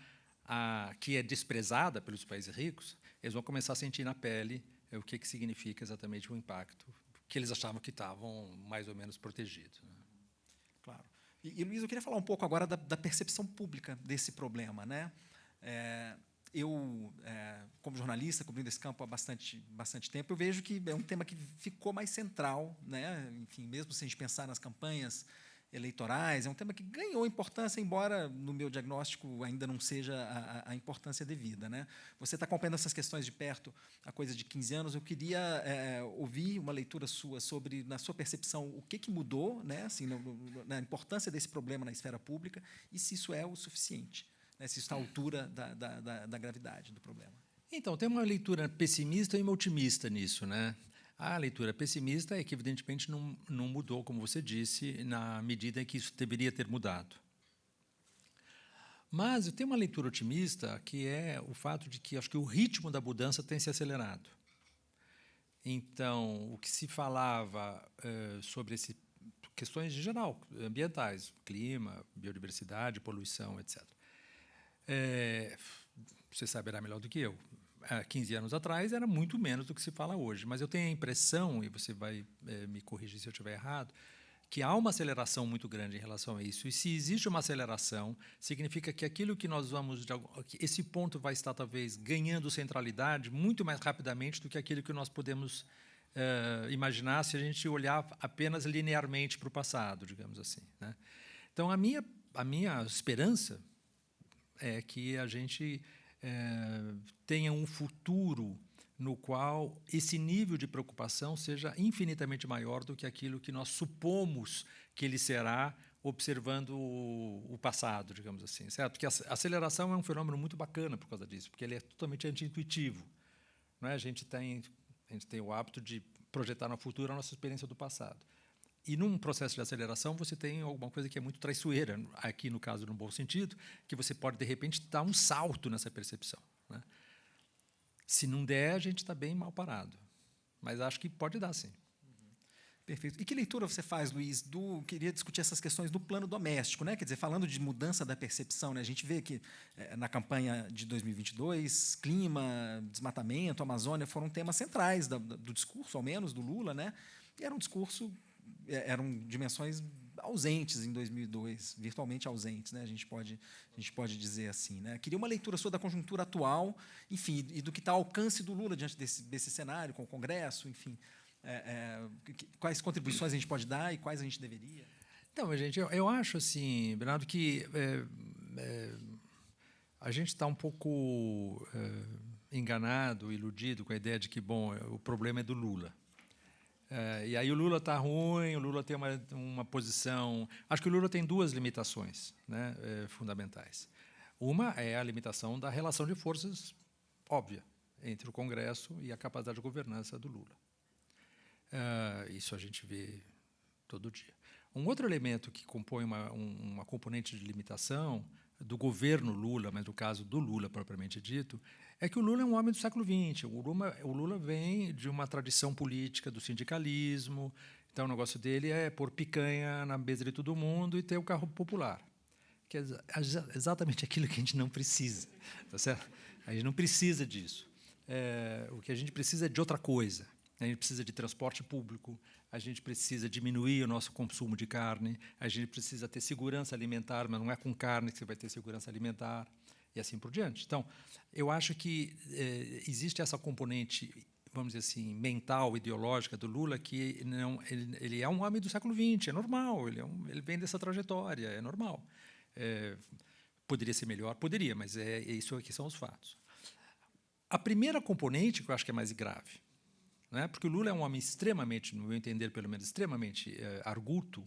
que é desprezada pelos países ricos, eles vão começar a sentir na pele o que significa exatamente o impacto, que eles achavam que estavam mais ou menos protegidos. Claro. E Luiz, eu queria falar um pouco agora da percepção pública desse problema, né? Eu, como jornalista, cobrindo esse campo há bastante tempo, eu vejo que é um tema que ficou mais central, né? Enfim, mesmo se a gente pensar nas campanhas eleitorais, é um tema que ganhou importância, embora no meu diagnóstico ainda não seja a importância devida, né? Você está acompanhando essas questões de perto há coisa de 15 anos. Eu queria ouvir uma leitura sua sobre, na sua percepção, o que mudou, né? Assim, na importância desse problema na esfera pública e se isso é o suficiente, né? Se isso está à altura da gravidade do problema. Então, tem uma leitura pessimista e uma otimista nisso, né? A leitura pessimista é que, evidentemente, não mudou, como você disse, na medida em que isso deveria ter mudado. Mas eu tenho uma leitura otimista, que é o fato de que acho que o ritmo da mudança tem se acelerado. Então, o que se falava sobre questões em geral, ambientais, clima, biodiversidade, poluição, etc. Você saberá melhor do que eu. Há 15 anos atrás era muito menos do que se fala hoje, mas eu tenho a impressão, e você vai me corrigir se eu estiver errado, que há uma aceleração muito grande em relação a isso. E se existe uma aceleração, significa que aquilo que nós vamos... Esse ponto vai estar, talvez, ganhando centralidade muito mais rapidamente do que aquilo que nós podemos imaginar se a gente olhar apenas linearmente para o passado, digamos assim, né? Então, a minha esperança é que a gente tenha um futuro no qual esse nível de preocupação seja infinitamente maior do que aquilo que nós supomos que ele será observando o passado, digamos assim, certo? Porque a aceleração é um fenômeno muito bacana por causa disso, porque ele é totalmente anti-intuitivo, não é? A gente tem o hábito de projetar no futuro a nossa experiência do passado. E, num processo de aceleração, você tem alguma coisa que é muito traiçoeira, aqui, no caso, no bom sentido, que você pode, de repente, dar um salto nessa percepção, né? Se não der, a gente está bem mal parado. Mas acho que pode dar, sim. Perfeito. E que leitura você faz, Luiz, queria discutir essas questões do plano doméstico, né? Quer dizer, falando de mudança da percepção, né? A gente vê que, na campanha de 2022, clima, desmatamento, Amazônia foram temas centrais do discurso, ao menos, do Lula, né? E era um discurso... eram dimensões ausentes em 2002, virtualmente ausentes, né? A gente pode dizer assim, né? Queria uma leitura sua da conjuntura atual, enfim, e do que está ao alcance do Lula diante desse cenário, com o Congresso, enfim, quais contribuições a gente pode dar e quais a gente deveria. Então, gente, eu acho assim, Bernardo, que a gente está um pouco enganado, iludido com a ideia de que, bom, o problema é do Lula. E aí o Lula está ruim, o Lula tem uma posição... Acho que o Lula tem duas limitações, né, fundamentais. Uma é a limitação da relação de forças óbvia entre o Congresso e a capacidade de governança do Lula. Isso a gente vê todo dia. Um outro elemento que compõe uma componente de limitação do governo Lula, mas no caso do Lula propriamente dito, é que o Lula é um homem do século XX. O Lula vem de uma tradição política do sindicalismo, então o negócio dele é pôr picanha na mesa de todo mundo e ter o carro popular, que é exatamente aquilo que a gente não precisa, tá certo? A gente não precisa disso. O que a gente precisa é de outra coisa. A gente precisa de transporte público, a gente precisa diminuir o nosso consumo de carne, a gente precisa ter segurança alimentar, mas não é com carne que você vai ter segurança alimentar, e assim por diante. Então, eu acho que existe essa componente, vamos dizer assim, mental, ideológica do Lula, que ele é um homem do século XX, é normal, ele vem dessa trajetória, é normal. Poderia ser melhor? Poderia, mas isso aqui são os fatos. A primeira componente, que eu acho que é mais grave, né? Porque o Lula é um homem extremamente, no meu entender, pelo menos, extremamente arguto,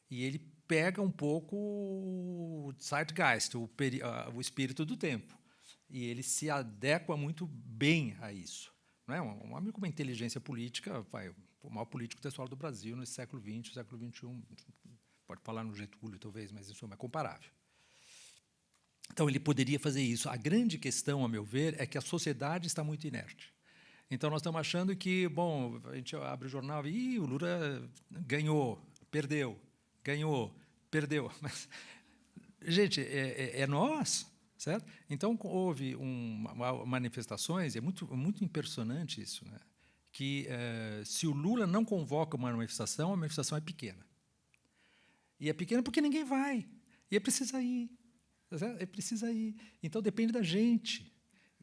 e ele pega um pouco o zeitgeist, o espírito do tempo, e ele se adequa muito bem a isso. Não é? Um homem com uma inteligência política, o maior político da história do Brasil no século XX, século XXI, pode falar no Getúlio, talvez, mas isso não é comparável. Então, ele poderia fazer isso. A grande questão, a meu ver, é que a sociedade está muito inerte. Então, nós estamos achando que, bom, a gente abre o jornal e o Lula ganhou, perdeu, ganhou, perdeu. Mas, gente, é nós, certo? Então, houve manifestações, é muito impressionante isso, né? Que se o Lula não convoca uma manifestação, a manifestação é pequena. E é pequena porque ninguém vai. E é preciso ir. É preciso ir. Então, depende da gente.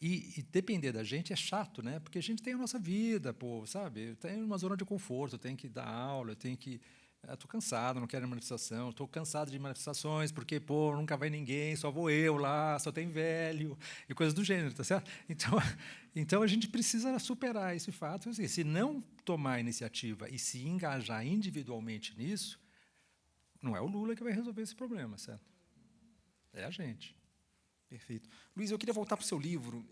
E depender da gente é chato, né? Porque a gente tem a nossa vida, pô, sabe? Tem uma zona de conforto, tem que dar aula, tem que... Estou cansado, não quero manifestação, estou cansado de manifestações, porque, pô, nunca vai ninguém, só vou eu lá, só tem velho, e coisas do gênero, tá certo? Então a gente precisa superar esse fato. Assim, se não tomar iniciativa e se engajar individualmente nisso, não é o Lula que vai resolver esse problema, certo? É a gente. Perfeito. Luiz, eu queria voltar para o seu livro.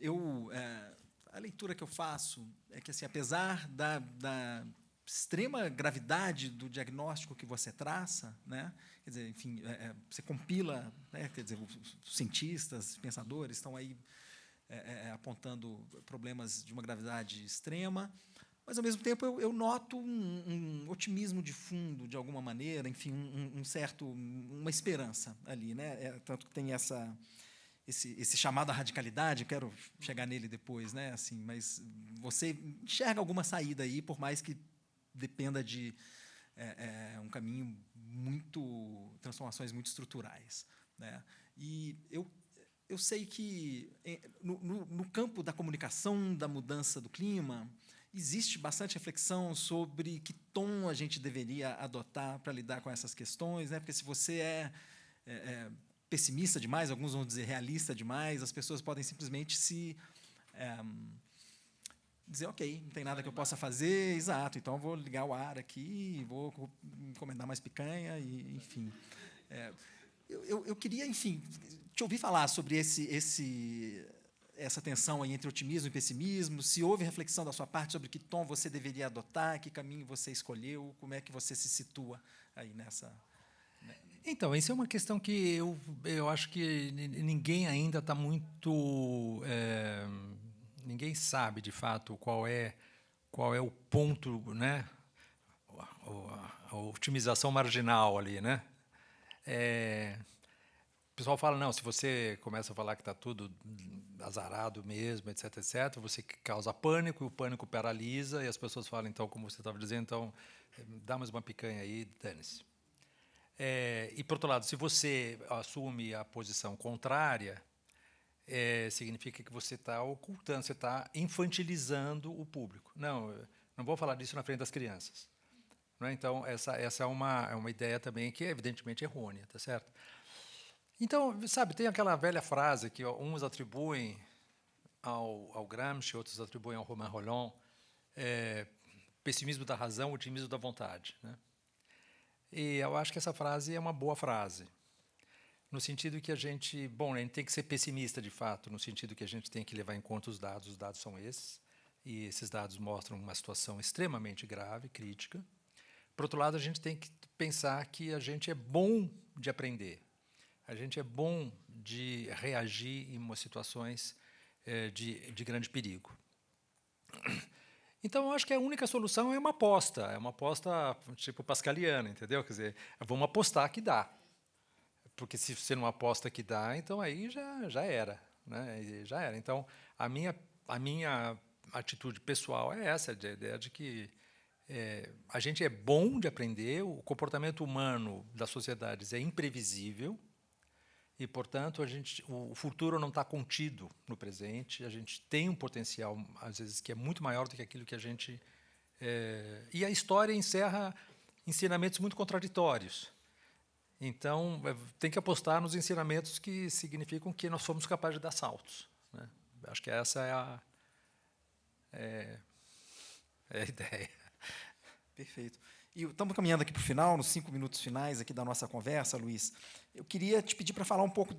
A leitura que eu faço é que, assim, apesar da extrema gravidade do diagnóstico que você traça, né? Quer dizer, enfim, você compila, né? Quer dizer, os cientistas, pensadores estão aí apontando problemas de uma gravidade extrema, mas, ao mesmo tempo, eu noto um otimismo de fundo, de alguma maneira, enfim, uma esperança ali, né? Tanto que tem esse chamado à radicalidade, eu quero chegar nele depois, né? Assim, mas você enxerga alguma saída aí, por mais que dependa de um caminho transformações muito estruturais, né? E eu sei que no campo da comunicação, da mudança do clima, existe bastante reflexão sobre que tom a gente deveria adotar para lidar com essas questões, né? Porque se você é pessimista demais, alguns vão dizer realista demais, as pessoas podem simplesmente dizer, ok, não tem nada que eu possa fazer, exato, então eu vou ligar o ar aqui, vou encomendar mais picanha, e, enfim. Eu queria, enfim, te ouvir falar sobre essa tensão aí entre otimismo e pessimismo, se houve reflexão da sua parte sobre que tom você deveria adotar, que caminho você escolheu, como é que você se situa aí nessa... Então, isso é uma questão que eu acho que ninguém ainda está muito... ninguém sabe, de fato, qual é o ponto, né? A otimização marginal ali, né? O pessoal fala, não, se você começa a falar que está tudo azarado mesmo, etc., etc., você causa pânico, e o pânico paralisa, e as pessoas falam, então, como você estava dizendo, então, dá mais uma picanha aí, dane-se. E, por outro lado, se você assume a posição contrária, significa que você está ocultando, você está infantilizando o público. Não vou falar disso na frente das crianças. Não é? Então, essa é uma ideia também que, evidentemente, errônea, tá certo? Então, sabe, tem aquela velha frase que uns atribuem ao Gramsci, outros atribuem ao Romain Rolland, pessimismo da razão, otimismo da vontade, né? E eu acho que essa frase é uma boa frase, no sentido que a gente tem que ser pessimista, de fato, no sentido que a gente tem que levar em conta os dados são esses, e esses dados mostram uma situação extremamente grave, crítica. Por outro lado, a gente tem que pensar que a gente é bom de aprender, a gente é bom de reagir em umas situações de grande perigo. Então, eu acho que a única solução é uma aposta tipo pascaliana, entendeu? Quer dizer, vamos apostar que dá. Porque se você não aposta que dá, então aí já era, né? Já era. Então, a minha atitude pessoal é essa, a ideia de que a gente é bom de aprender, o comportamento humano das sociedades é imprevisível, e, portanto, o futuro não está contido no presente, a gente tem um potencial, às vezes, que é muito maior do que aquilo que a gente... e a história encerra ensinamentos muito contraditórios. Então, tem que apostar nos ensinamentos que significam que nós somos capazes de dar saltos, né? Acho que essa é a ideia. Perfeito. E estamos caminhando aqui para o final, nos 5 minutos finais aqui da nossa conversa, Luiz. Eu queria te pedir para falar um pouco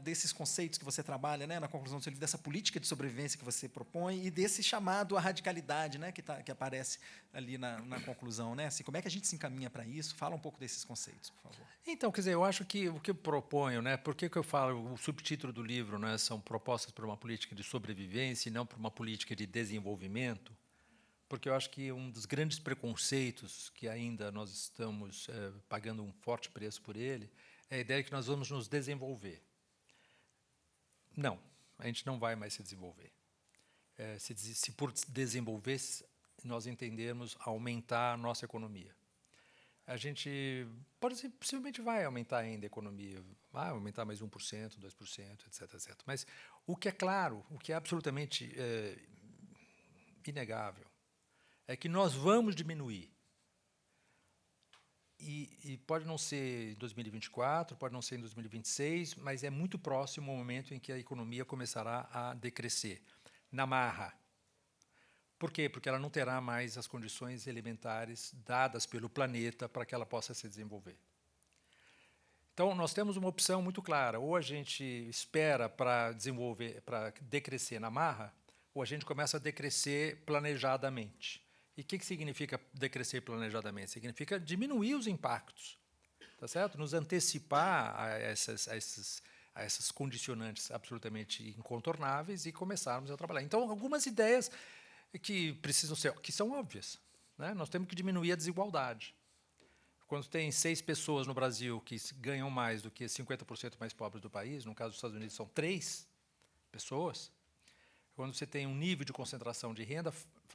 desses conceitos que você trabalha, né, na conclusão do seu livro, dessa política de sobrevivência que você propõe e desse chamado à radicalidade, né, que aparece ali na conclusão. Né? Assim, como é que a gente se encaminha para isso? Fala um pouco desses conceitos, por favor. Então, quer dizer, eu acho que o que eu proponho, né, por que eu falo, o subtítulo do livro, né, são propostas para uma política de sobrevivência e não para uma política de desenvolvimento, porque eu acho que um dos grandes preconceitos que ainda nós estamos pagando um forte preço por ele é a ideia de que nós vamos nos desenvolver. Não, a gente não vai mais se desenvolver. Se por desenvolver nós entendermos aumentar a nossa economia. A gente possivelmente vai aumentar ainda a economia, vai aumentar mais 1%, 2%, etc, etc. Mas o que é claro, o que é absolutamente inegável, é que nós vamos diminuir. E pode não ser em 2024, pode não ser em 2026, mas é muito próximo o momento em que a economia começará a decrescer, na marra. Por quê? Porque ela não terá mais as condições elementares dadas pelo planeta para que ela possa se desenvolver. Então, nós temos uma opção muito clara. Ou a gente espera para desenvolver, para decrescer na marra, ou a gente começa a decrescer planejadamente. E o que significa decrescer planejadamente? Significa diminuir os impactos, tá certo? Nos antecipar a essas condicionantes absolutamente incontornáveis e começarmos a trabalhar. Então, algumas ideias que precisam ser, que são óbvias, né? Nós temos que diminuir a desigualdade. Quando tem 6 pessoas no Brasil que ganham mais do que 50% mais pobres do país, no caso dos Estados Unidos são 3 pessoas, quando você tem um nível de concentração de renda,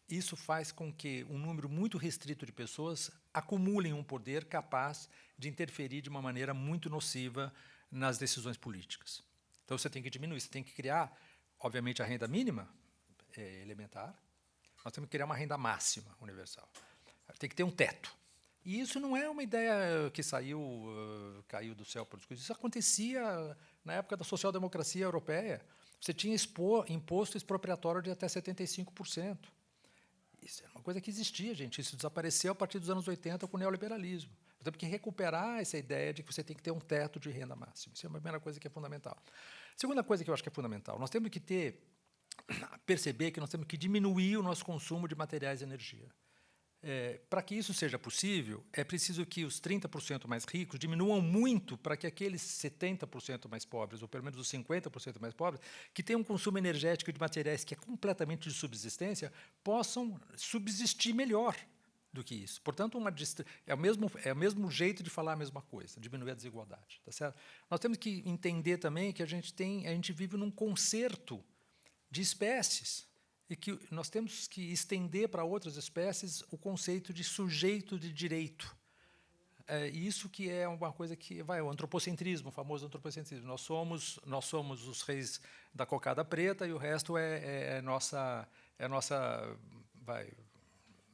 isso faz com que um número muito restrito de pessoas acumulem um poder capaz de interferir de uma maneira muito nociva nas decisões políticas. Então, você tem que diminuir, você tem que criar, obviamente, a renda mínima elementar, nós temos que criar uma renda máxima universal. Tem que ter um teto. E isso não é uma ideia que caiu do céu por discurso. Isso acontecia na época da social-democracia europeia. Você tinha imposto expropriatório de até 75%. Isso é uma coisa que existia, gente. Isso desapareceu a partir dos anos 80 com o neoliberalismo. Nós temos que recuperar essa ideia de que você tem que ter um teto de renda máxima. Isso é uma primeira coisa que é fundamental. Segunda coisa que eu acho que é fundamental, nós temos que perceber que nós temos que diminuir o nosso consumo de materiais e energia. Para que isso seja possível, é preciso que os 30% mais ricos diminuam muito para que aqueles 70% mais pobres, ou pelo menos os 50% mais pobres, que têm um consumo energético de materiais que é completamente de subsistência, possam subsistir melhor do que isso. Portanto, é o mesmo jeito de falar a mesma coisa, diminuir a desigualdade. Tá certo? Nós temos que entender também que a gente vive num concerto de espécies, e que nós temos que estender para outras espécies o conceito de sujeito de direito. Isso que é uma coisa que vai o antropocentrismo, o famoso antropocentrismo. Nós somos os reis da cocada preta e o resto é nossa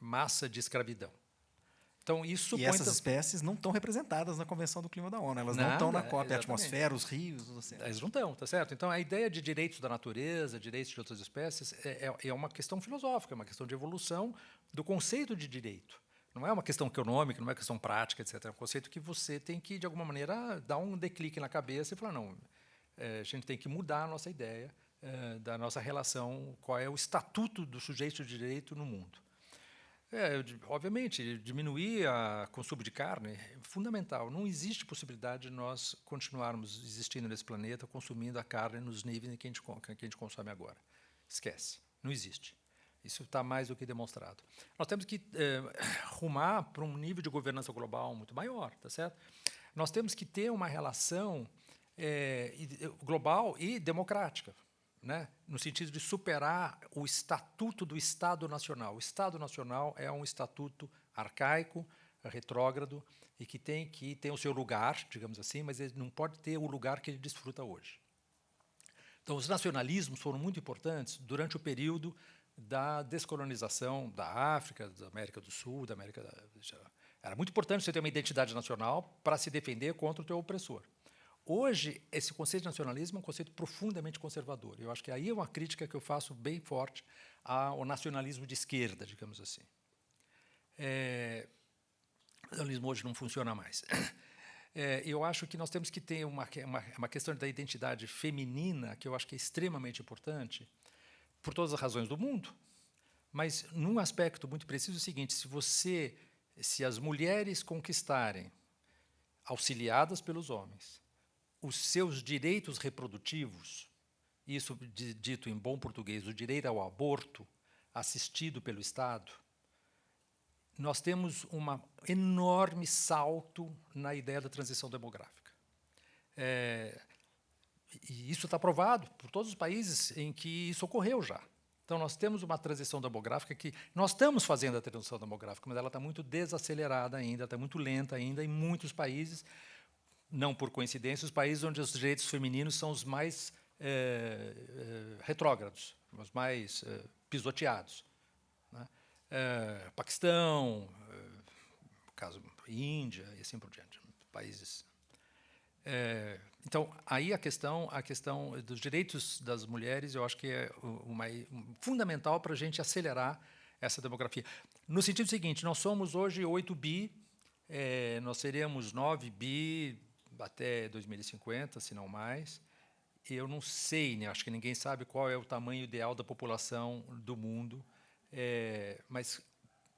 massa de escravidão. Então, isso e essas espécies não estão representadas na Convenção do Clima da ONU, elas não estão na COP, a atmosfera, os rios, os oceanos. Eles não estão, tá certo? Então, a ideia de direitos da natureza, direitos de outras espécies, é uma questão filosófica, é uma questão de evolução do conceito de direito. Não é uma questão econômica, não é uma questão prática, etc. É um conceito que você tem que, de alguma maneira, dar um declique na cabeça e falar, não, a gente tem que mudar a nossa ideia da nossa relação, qual é o estatuto do sujeito de direito no mundo. Obviamente, diminuir o consumo de carne é fundamental. Não existe possibilidade de nós continuarmos existindo nesse planeta consumindo a carne nos níveis que a gente consome agora. Esquece, não existe. Isso está mais do que demonstrado. Nós temos que rumar para um nível de governança global muito maior, tá certo? Nós temos que ter uma relação global e democrática, né? No sentido de superar o estatuto do Estado Nacional. O Estado Nacional é um estatuto arcaico, retrógrado, e que tem o seu lugar, digamos assim, mas ele não pode ter o lugar que ele desfruta hoje. Então, os nacionalismos foram muito importantes durante o período da descolonização da África, da América do Sul, da América... Era muito importante você ter uma identidade nacional para se defender contra o teu opressor. Hoje, esse conceito de nacionalismo é um conceito profundamente conservador. Eu acho que aí é uma crítica que eu faço bem forte ao nacionalismo de esquerda, digamos assim. O neoliberalismo hoje não funciona mais. Eu acho que nós temos que ter uma questão da identidade feminina, que eu acho que é extremamente importante, por todas as razões do mundo, mas num aspecto muito preciso é o seguinte: se as mulheres conquistarem, auxiliadas pelos homens, os seus direitos reprodutivos, isso dito em bom português, o direito ao aborto, assistido pelo Estado, nós temos um enorme salto na ideia da transição demográfica. E isso está provado por todos os países em que isso ocorreu já. Então, nós temos uma transição demográfica que nós estamos fazendo a transição demográfica, mas ela está muito desacelerada ainda, está muito lenta ainda em muitos países, não por coincidência, os países onde os direitos femininos são os mais retrógrados, os mais pisoteados, né? Paquistão, caso Índia e assim por diante, países. Então, aí a questão dos direitos das mulheres, eu acho que é fundamental para a gente acelerar essa demografia. No sentido seguinte, nós somos hoje 8 bi, nós seremos 9 bi até 2050, se não mais. Eu não sei, né, acho que ninguém sabe qual é o tamanho ideal da população do mundo, mas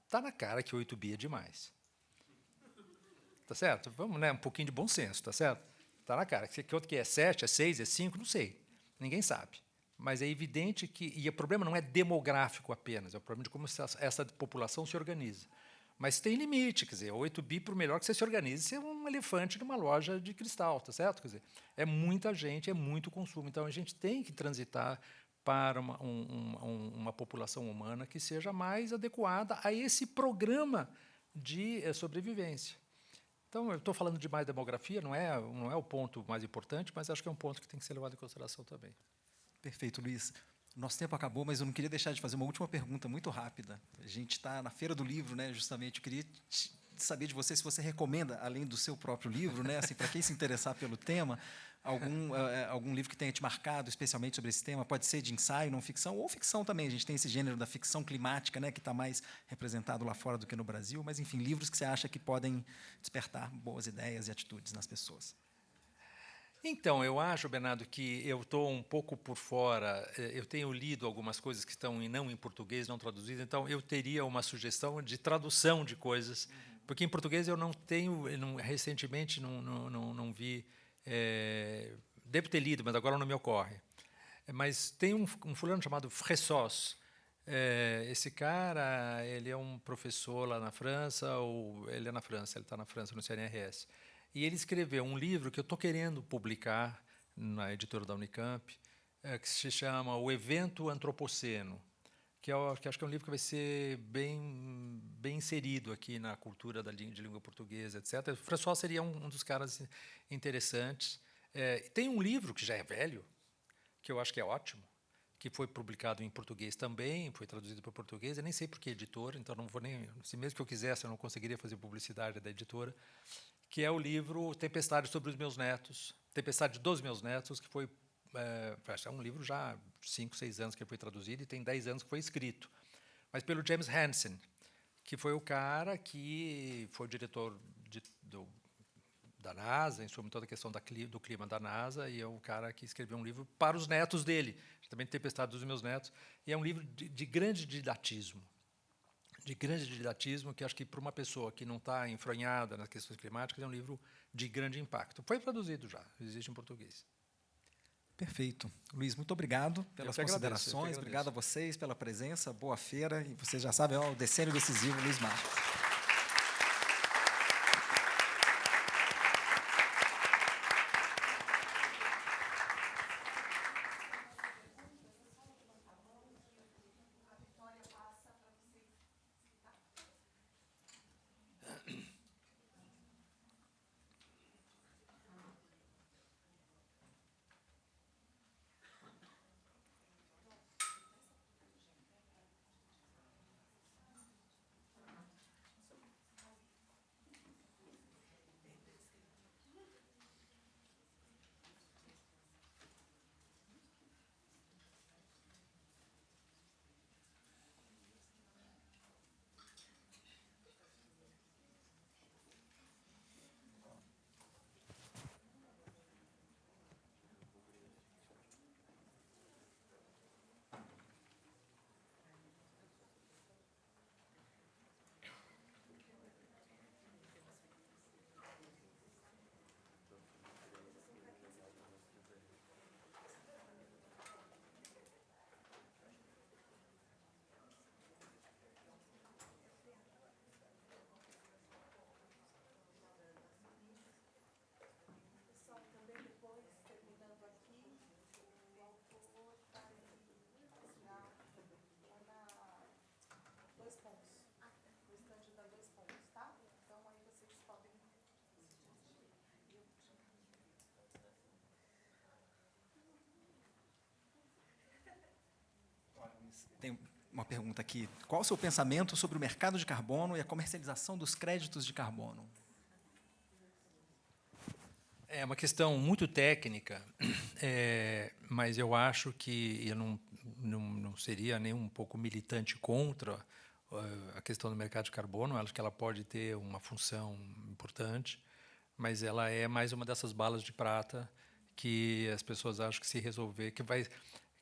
está na cara que 8 bi é demais. Tá certo? Vamos, né, um pouquinho de bom senso, tá certo? Está na cara. Quanto que é 7, é 6, é 5, não sei. Ninguém sabe. Mas é evidente que... E o problema não é demográfico apenas, é o problema de como essa população se organiza. Mas tem limite, quer dizer, 8 bi, por melhor que você se organize, você é um elefante numa loja de cristal, tá certo? Quer dizer, é muita gente, é muito consumo. Então, a gente tem que transitar para uma população humana que seja mais adequada a esse programa de sobrevivência. Então, eu estou falando de mais demografia, não é o ponto mais importante, mas acho que é um ponto que tem que ser levado em consideração também. Perfeito, Luiz. Nosso tempo acabou, mas eu não queria deixar de fazer uma última pergunta muito rápida. A gente está na Feira do Livro, né, justamente. Eu queria saber de você se você recomenda, além do seu próprio livro, né, assim, para quem se interessar pelo tema, algum livro que tenha te marcado especialmente sobre esse tema. Pode ser de ensaio, não ficção, ou ficção também. A gente tem esse gênero da ficção climática, né, que está mais representado lá fora do que no Brasil. Mas, enfim, livros que você acha que podem despertar boas ideias e atitudes nas pessoas. Então, eu acho, Bernardo, que eu estou um pouco por fora. Eu tenho lido algumas coisas que estão não em português, não traduzidas, então eu teria uma sugestão de tradução de coisas, porque em português eu não tenho, recentemente não vi, devo ter lido, mas agora não me ocorre. Mas tem um fulano chamado Fressos. Esse cara, ele é um professor lá na França, ou ele é na França, ele está na França, no CNRS. E ele escreveu um livro que eu estou querendo publicar na editora da Unicamp, que se chama O Evento Antropoceno, que acho que é um livro que vai ser bem inserido aqui na cultura de língua portuguesa, etc. O François seria um dos caras interessantes. Tem um livro que já é velho, que eu acho que é ótimo, que foi publicado em português também, foi traduzido para o português. Eu nem sei por que editora, então não vou nem... Se mesmo que eu quisesse, eu não conseguiria fazer publicidade da editora, que é o livro Tempestade sobre os Meus Netos, Tempestade dos Meus Netos, que foi é um livro já há 5, 6 anos que foi traduzido e tem 10 anos que foi escrito, mas pelo James Hansen, que foi o cara que foi o diretor da NASA, em sobre toda a questão do clima da NASA, e é o cara que escreveu um livro para os netos dele, também Tempestade dos Meus Netos, e é um livro de grande didatismo, que acho que para uma pessoa que não está enfronhada nas questões climáticas é um livro de grande impacto. Foi traduzido já, existe em português. Perfeito. Luiz, muito obrigado pelas considerações. Obrigado a vocês pela presença. Boa feira. E vocês já sabem, o Decênio Decisivo, Luiz Marques. Tem uma pergunta aqui. Qual o seu pensamento sobre o mercado de carbono e a comercialização dos créditos de carbono? É uma questão muito técnica, mas eu acho que eu não seria nem um pouco militante contra a questão do mercado de carbono. Eu acho que ela pode ter uma função importante, mas ela é mais uma dessas balas de prata que as pessoas acham que se resolver, que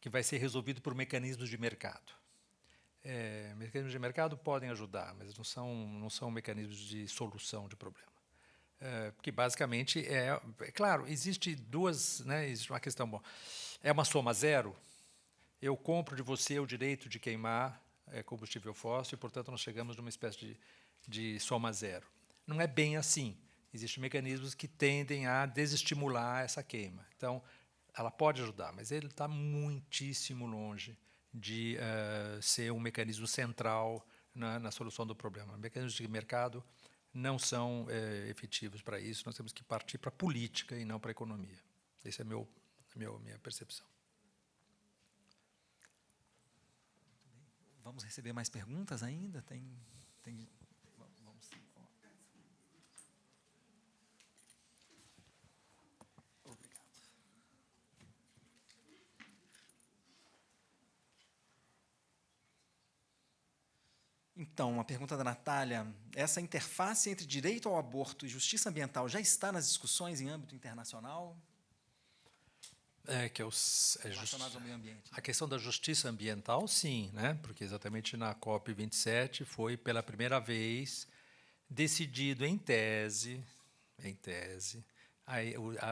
vai ser resolvido por mecanismos de mercado. Mecanismos de mercado podem ajudar, mas não são mecanismos de solução de problema. Porque basicamente claro, existe uma questão, bom, é uma soma zero. Eu compro de você o direito de queimar combustível fóssil e, portanto, nós chegamos numa espécie de soma zero. Não é bem assim. Existem mecanismos que tendem a desestimular essa queima. Então, ela pode ajudar, mas ele está muitíssimo longe de ser um mecanismo central na solução do problema. Mecanismos de mercado não são efetivos para isso. Nós temos que partir para a política e não para a economia. Essa é a minha percepção. Vamos receber mais perguntas ainda? Vamos. Obrigado. Então, uma pergunta da Natália. Essa interface entre direito ao aborto e justiça ambiental já está nas discussões em âmbito internacional? Relacionadas ao meio ambiente. A questão da justiça ambiental, sim, né? Porque exatamente na COP27 foi pela primeira vez decidido em tese,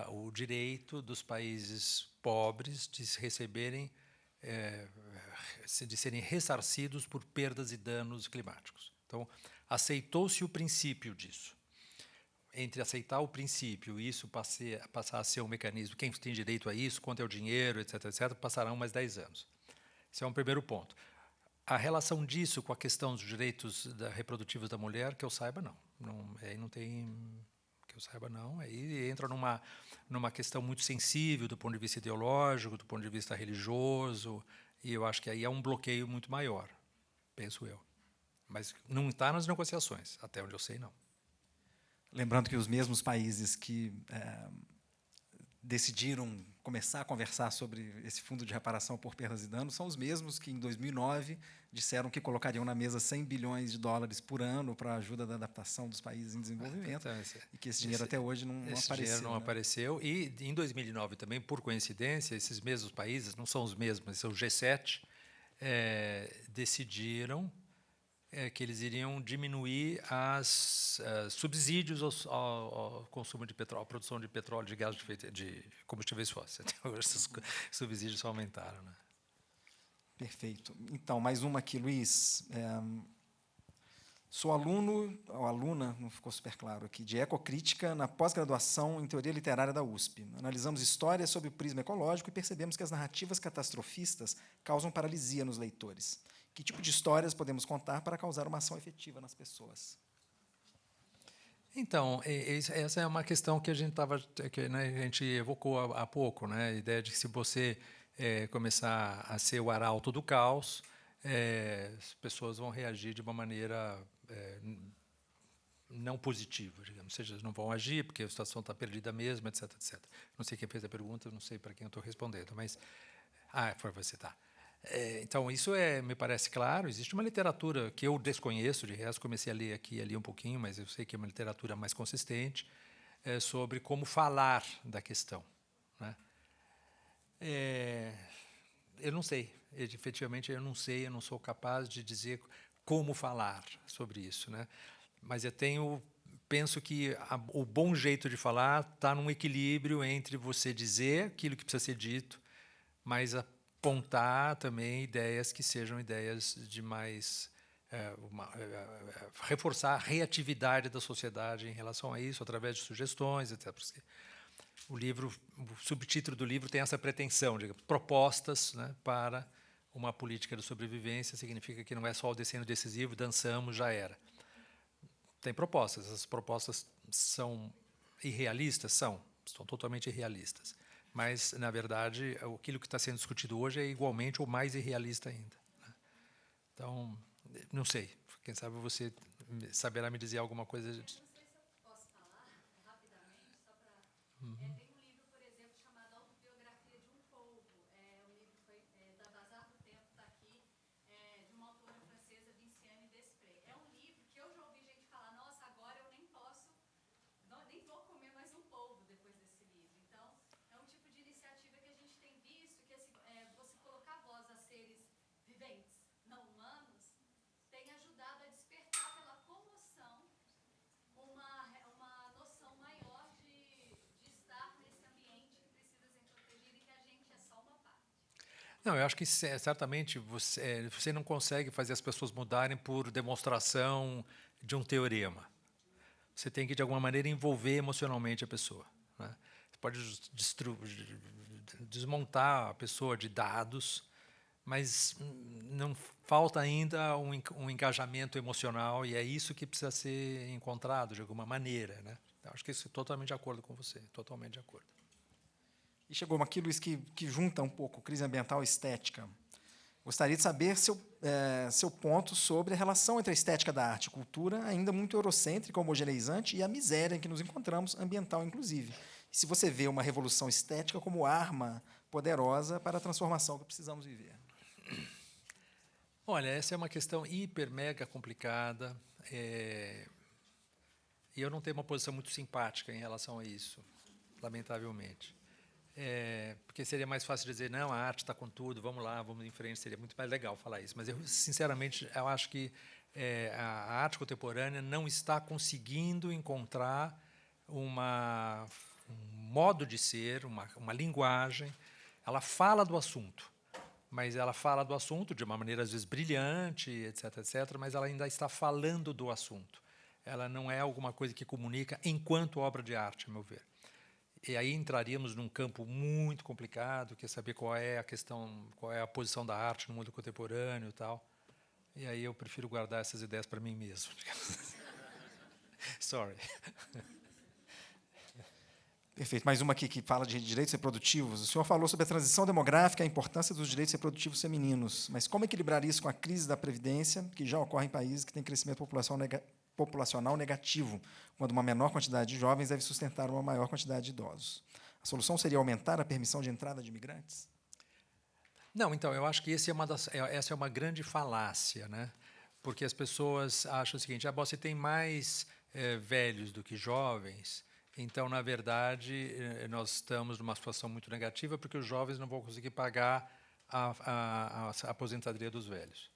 o direito dos países pobres de receberem, de serem ressarcidos por perdas e danos climáticos. Então, aceitou-se o princípio disso. Entre aceitar o princípio e isso passar a ser um mecanismo, quem tem direito a isso, quanto é o dinheiro, etc., passarão mais 10 anos. Esse é um primeiro ponto. A relação disso com a questão dos direitos reprodutivos da mulher, que eu saiba, não. Aí não tem... Que eu saiba, não. Aí entra numa questão muito sensível do ponto de vista ideológico, do ponto de vista religioso, e eu acho que aí é um bloqueio muito maior, penso eu. Mas não está nas negociações, até onde eu sei, não. Lembrando que os mesmos países que decidiram começar a conversar sobre esse fundo de reparação por perdas e danos são os mesmos que, em 2009, disseram que colocariam na mesa 100 bilhões de dólares por ano para a ajuda da adaptação dos países em desenvolvimento, então, e que esse dinheiro até hoje não apareceu. Esse dinheiro não apareceu. E, em 2009, também, por coincidência, esses mesmos países, não são os mesmos, são o G7, decidiram que eles iriam diminuir subsídios ao consumo de petróleo, à produção de petróleo, de gás de combustíveis fósseis. Então, esses subsídios aumentaram, né? Perfeito. Então, mais uma aqui, Luiz. Sou aluno, ou aluna, não ficou super claro aqui, de ecocrítica na pós-graduação em teoria literária da USP. Analisamos história sob o prisma ecológico e percebemos que as narrativas catastrofistas causam paralisia nos leitores. Que tipo de histórias podemos contar para causar uma ação efetiva nas pessoas? Então, essa é uma questão que a gente evocou há pouco, né? A ideia de que se você começar a ser o arauto do caos, as pessoas vão reagir de uma maneira não positiva, digamos. Ou seja, não vão agir porque a situação está perdida mesmo, etc, etc. Não sei quem fez a pergunta, não sei para quem eu estou respondendo, mas... foi você, tá. Então, isso me parece claro. Existe uma literatura que eu desconheço, de resto, comecei a ler aqui e ali um pouquinho, mas eu sei que é uma literatura mais consistente, sobre como falar da questão, né? Eu não sei, efetivamente eu não sei, eu não sou capaz de dizer como falar sobre isso, né? Mas penso que o bom jeito de falar está num equilíbrio entre você dizer aquilo que precisa ser dito, mas apontar também ideias que sejam ideias de mais... reforçar a reatividade da sociedade em relação a isso, através de sugestões, etc. O subtítulo do livro tem essa pretensão, digamos, propostas, né, para uma política de sobrevivência. Significa que não é só o decênio decisivo, dançamos, já era. Tem propostas. Essas propostas são irrealistas? São totalmente irrealistas. Mas, na verdade, aquilo que está sendo discutido hoje é igualmente ou mais irrealista ainda, né? Então, não sei. Quem sabe você saberá me dizer alguma coisa. Não sei se eu posso falar rapidamente, só para. Tem um livro, por exemplo, chamado Autobiografia de um Povo. O livro foi da Bazar do Tempo, está aqui, de uma autora francesa, Vinciane Desprez. É um livro que eu já ouvi gente falar, nossa, agora eu nem posso, nem vou comer mais um polvo depois desse livro. Então, é um tipo de iniciativa que a gente tem visto, que você colocar voz a seres viventes, não humanos, tem ajudado a despertar pela comoção uma noção maior de estar nesse ambiente que precisa ser protegido e que a gente é só uma parte. Não, eu acho que certamente você não consegue fazer as pessoas mudarem por demonstração de um teorema. Você tem que, de alguma maneira, envolver emocionalmente a pessoa, né? Você pode desmontar a pessoa de dados, mas não falta ainda um engajamento emocional, e é isso que precisa ser encontrado de alguma maneira, né? Eu acho que isso é totalmente de acordo com você, totalmente de acordo. E chegou aqui, Luiz, que junta um pouco crise ambiental e estética. Gostaria de saber seu ponto sobre a relação entre a estética da arte e cultura, ainda muito eurocêntrica, homogeneizante, e a miséria em que nos encontramos, ambiental inclusive. E se você vê uma revolução estética como arma poderosa para a transformação que precisamos viver. Olha, essa é uma questão hiper, mega complicada, e eu não tenho uma posição muito simpática em relação a isso, lamentavelmente. Porque seria mais fácil dizer, não, a arte está com tudo, vamos lá, vamos em frente, seria muito mais legal falar isso. Mas, sinceramente, eu acho que a arte contemporânea não está conseguindo encontrar um modo de ser, uma linguagem. Ela fala do assunto, mas ela fala do assunto de uma maneira, às vezes, brilhante, etc., etc., mas ela ainda está falando do assunto. Ela não é alguma coisa que comunica enquanto obra de arte, a meu ver. E aí entraríamos num campo muito complicado, que é saber qual é a posição da arte no mundo contemporâneo e tal. E aí eu prefiro guardar essas ideias para mim mesmo. Sorry. Perfeito. Mais uma aqui que fala de direitos reprodutivos. O senhor falou sobre a transição demográfica e a importância dos direitos reprodutivos femininos. Mas como equilibrar isso com a crise da Previdência, que já ocorre em países que têm crescimento populacional negativo, quando uma menor quantidade de jovens deve sustentar uma maior quantidade de idosos? A solução seria aumentar a permissão de entrada de imigrantes? Não, então, eu acho que essa é uma grande falácia, né? Porque as pessoas acham o seguinte, você tem mais velhos do que jovens, então, na verdade, nós estamos numa situação muito negativa porque os jovens não vão conseguir pagar a aposentadoria dos velhos.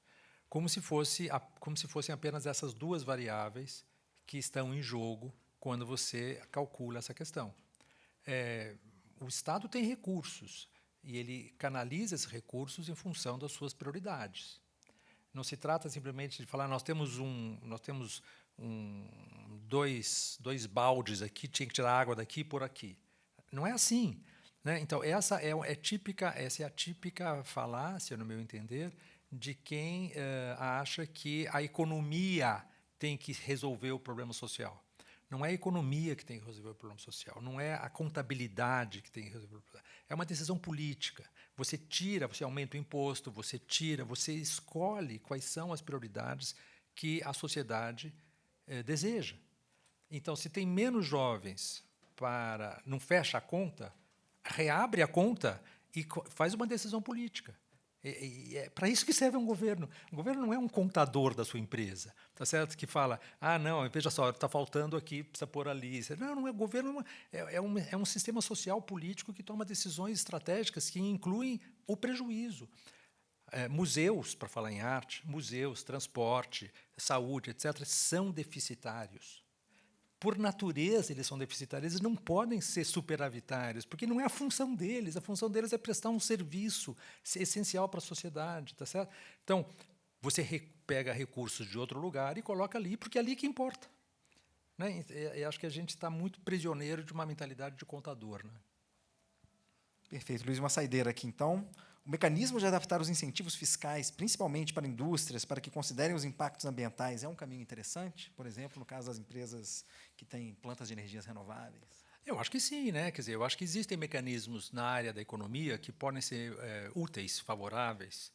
Como se fossem apenas essas duas variáveis que estão em jogo quando você calcula essa questão. O Estado tem recursos e ele canaliza esses recursos em função das suas prioridades. Não se trata simplesmente de falar nós temos dois baldes aqui, tinha que tirar água daqui e por aqui. Não é assim, né? Então essa é a típica falácia, no meu entender, de quem acha que a economia tem que resolver o problema social. Não é a economia que tem que resolver o problema social, não é a contabilidade que tem que resolver o problema. É uma decisão política. Você aumenta o imposto, você escolhe quais são as prioridades que a sociedade deseja. Então, se tem menos jovens não fecha a conta, reabre a conta e faz uma decisão política. É para isso que serve um governo. O governo não é um contador da sua empresa, tá certo? Que fala, não, veja só, está faltando aqui, precisa pôr ali. Não é o governo, é um sistema social político que toma decisões estratégicas que incluem o prejuízo. Museus, para falar em arte, museus, transporte, saúde, etc., são deficitários. Por natureza, eles são deficitários, eles não podem ser superavitários, porque não é a função deles é prestar um serviço essencial para a sociedade, tá certo? Então, você pega recursos de outro lugar e coloca ali, porque é ali que importa. Né? Eu acho que a gente está muito prisioneiro de uma mentalidade de contador. Né? Perfeito. Luiz, uma saideira aqui, então. O mecanismo de adaptar os incentivos fiscais, principalmente para indústrias, para que considerem os impactos ambientais, é um caminho interessante? Por exemplo, no caso das empresas que têm plantas de energias renováveis? Eu acho que sim, né? Quer dizer, eu acho que existem mecanismos na área da economia que podem ser úteis, favoráveis.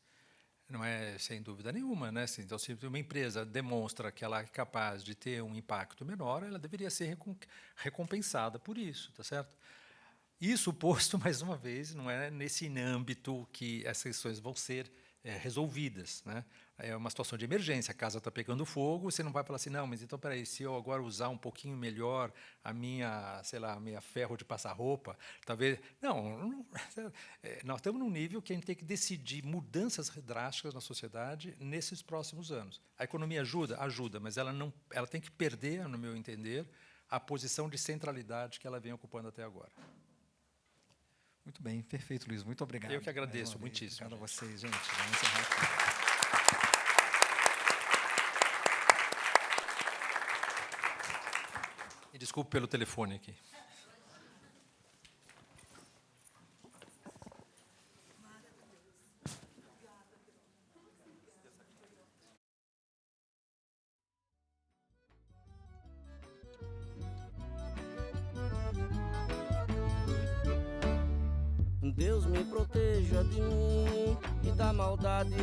Não é sem dúvida nenhuma, né? Então, se uma empresa demonstra que ela é capaz de ter um impacto menor, ela deveria ser recompensada por isso, tá certo? Isso posto, mais uma vez, não é nesse âmbito que essas questões vão ser resolvidas, né? É uma situação de emergência, a casa está pegando fogo, você não vai falar assim, não, mas então, peraí, se eu agora usar um pouquinho melhor a minha, sei lá, a minha ferro de passar roupa, talvez... Não, nós estamos num nível que a gente tem que decidir mudanças drásticas na sociedade nesses próximos anos. A economia ajuda? Ajuda, mas ela tem que perder, no meu entender, a posição de centralidade que ela vem ocupando até agora. Muito bem, perfeito, Luiz. Muito obrigado. Eu que agradeço muitíssimo. Obrigado a vocês, gente. Vamos encerrar aqui. E desculpe pelo telefone aqui. Deus me proteja de mim e da maldade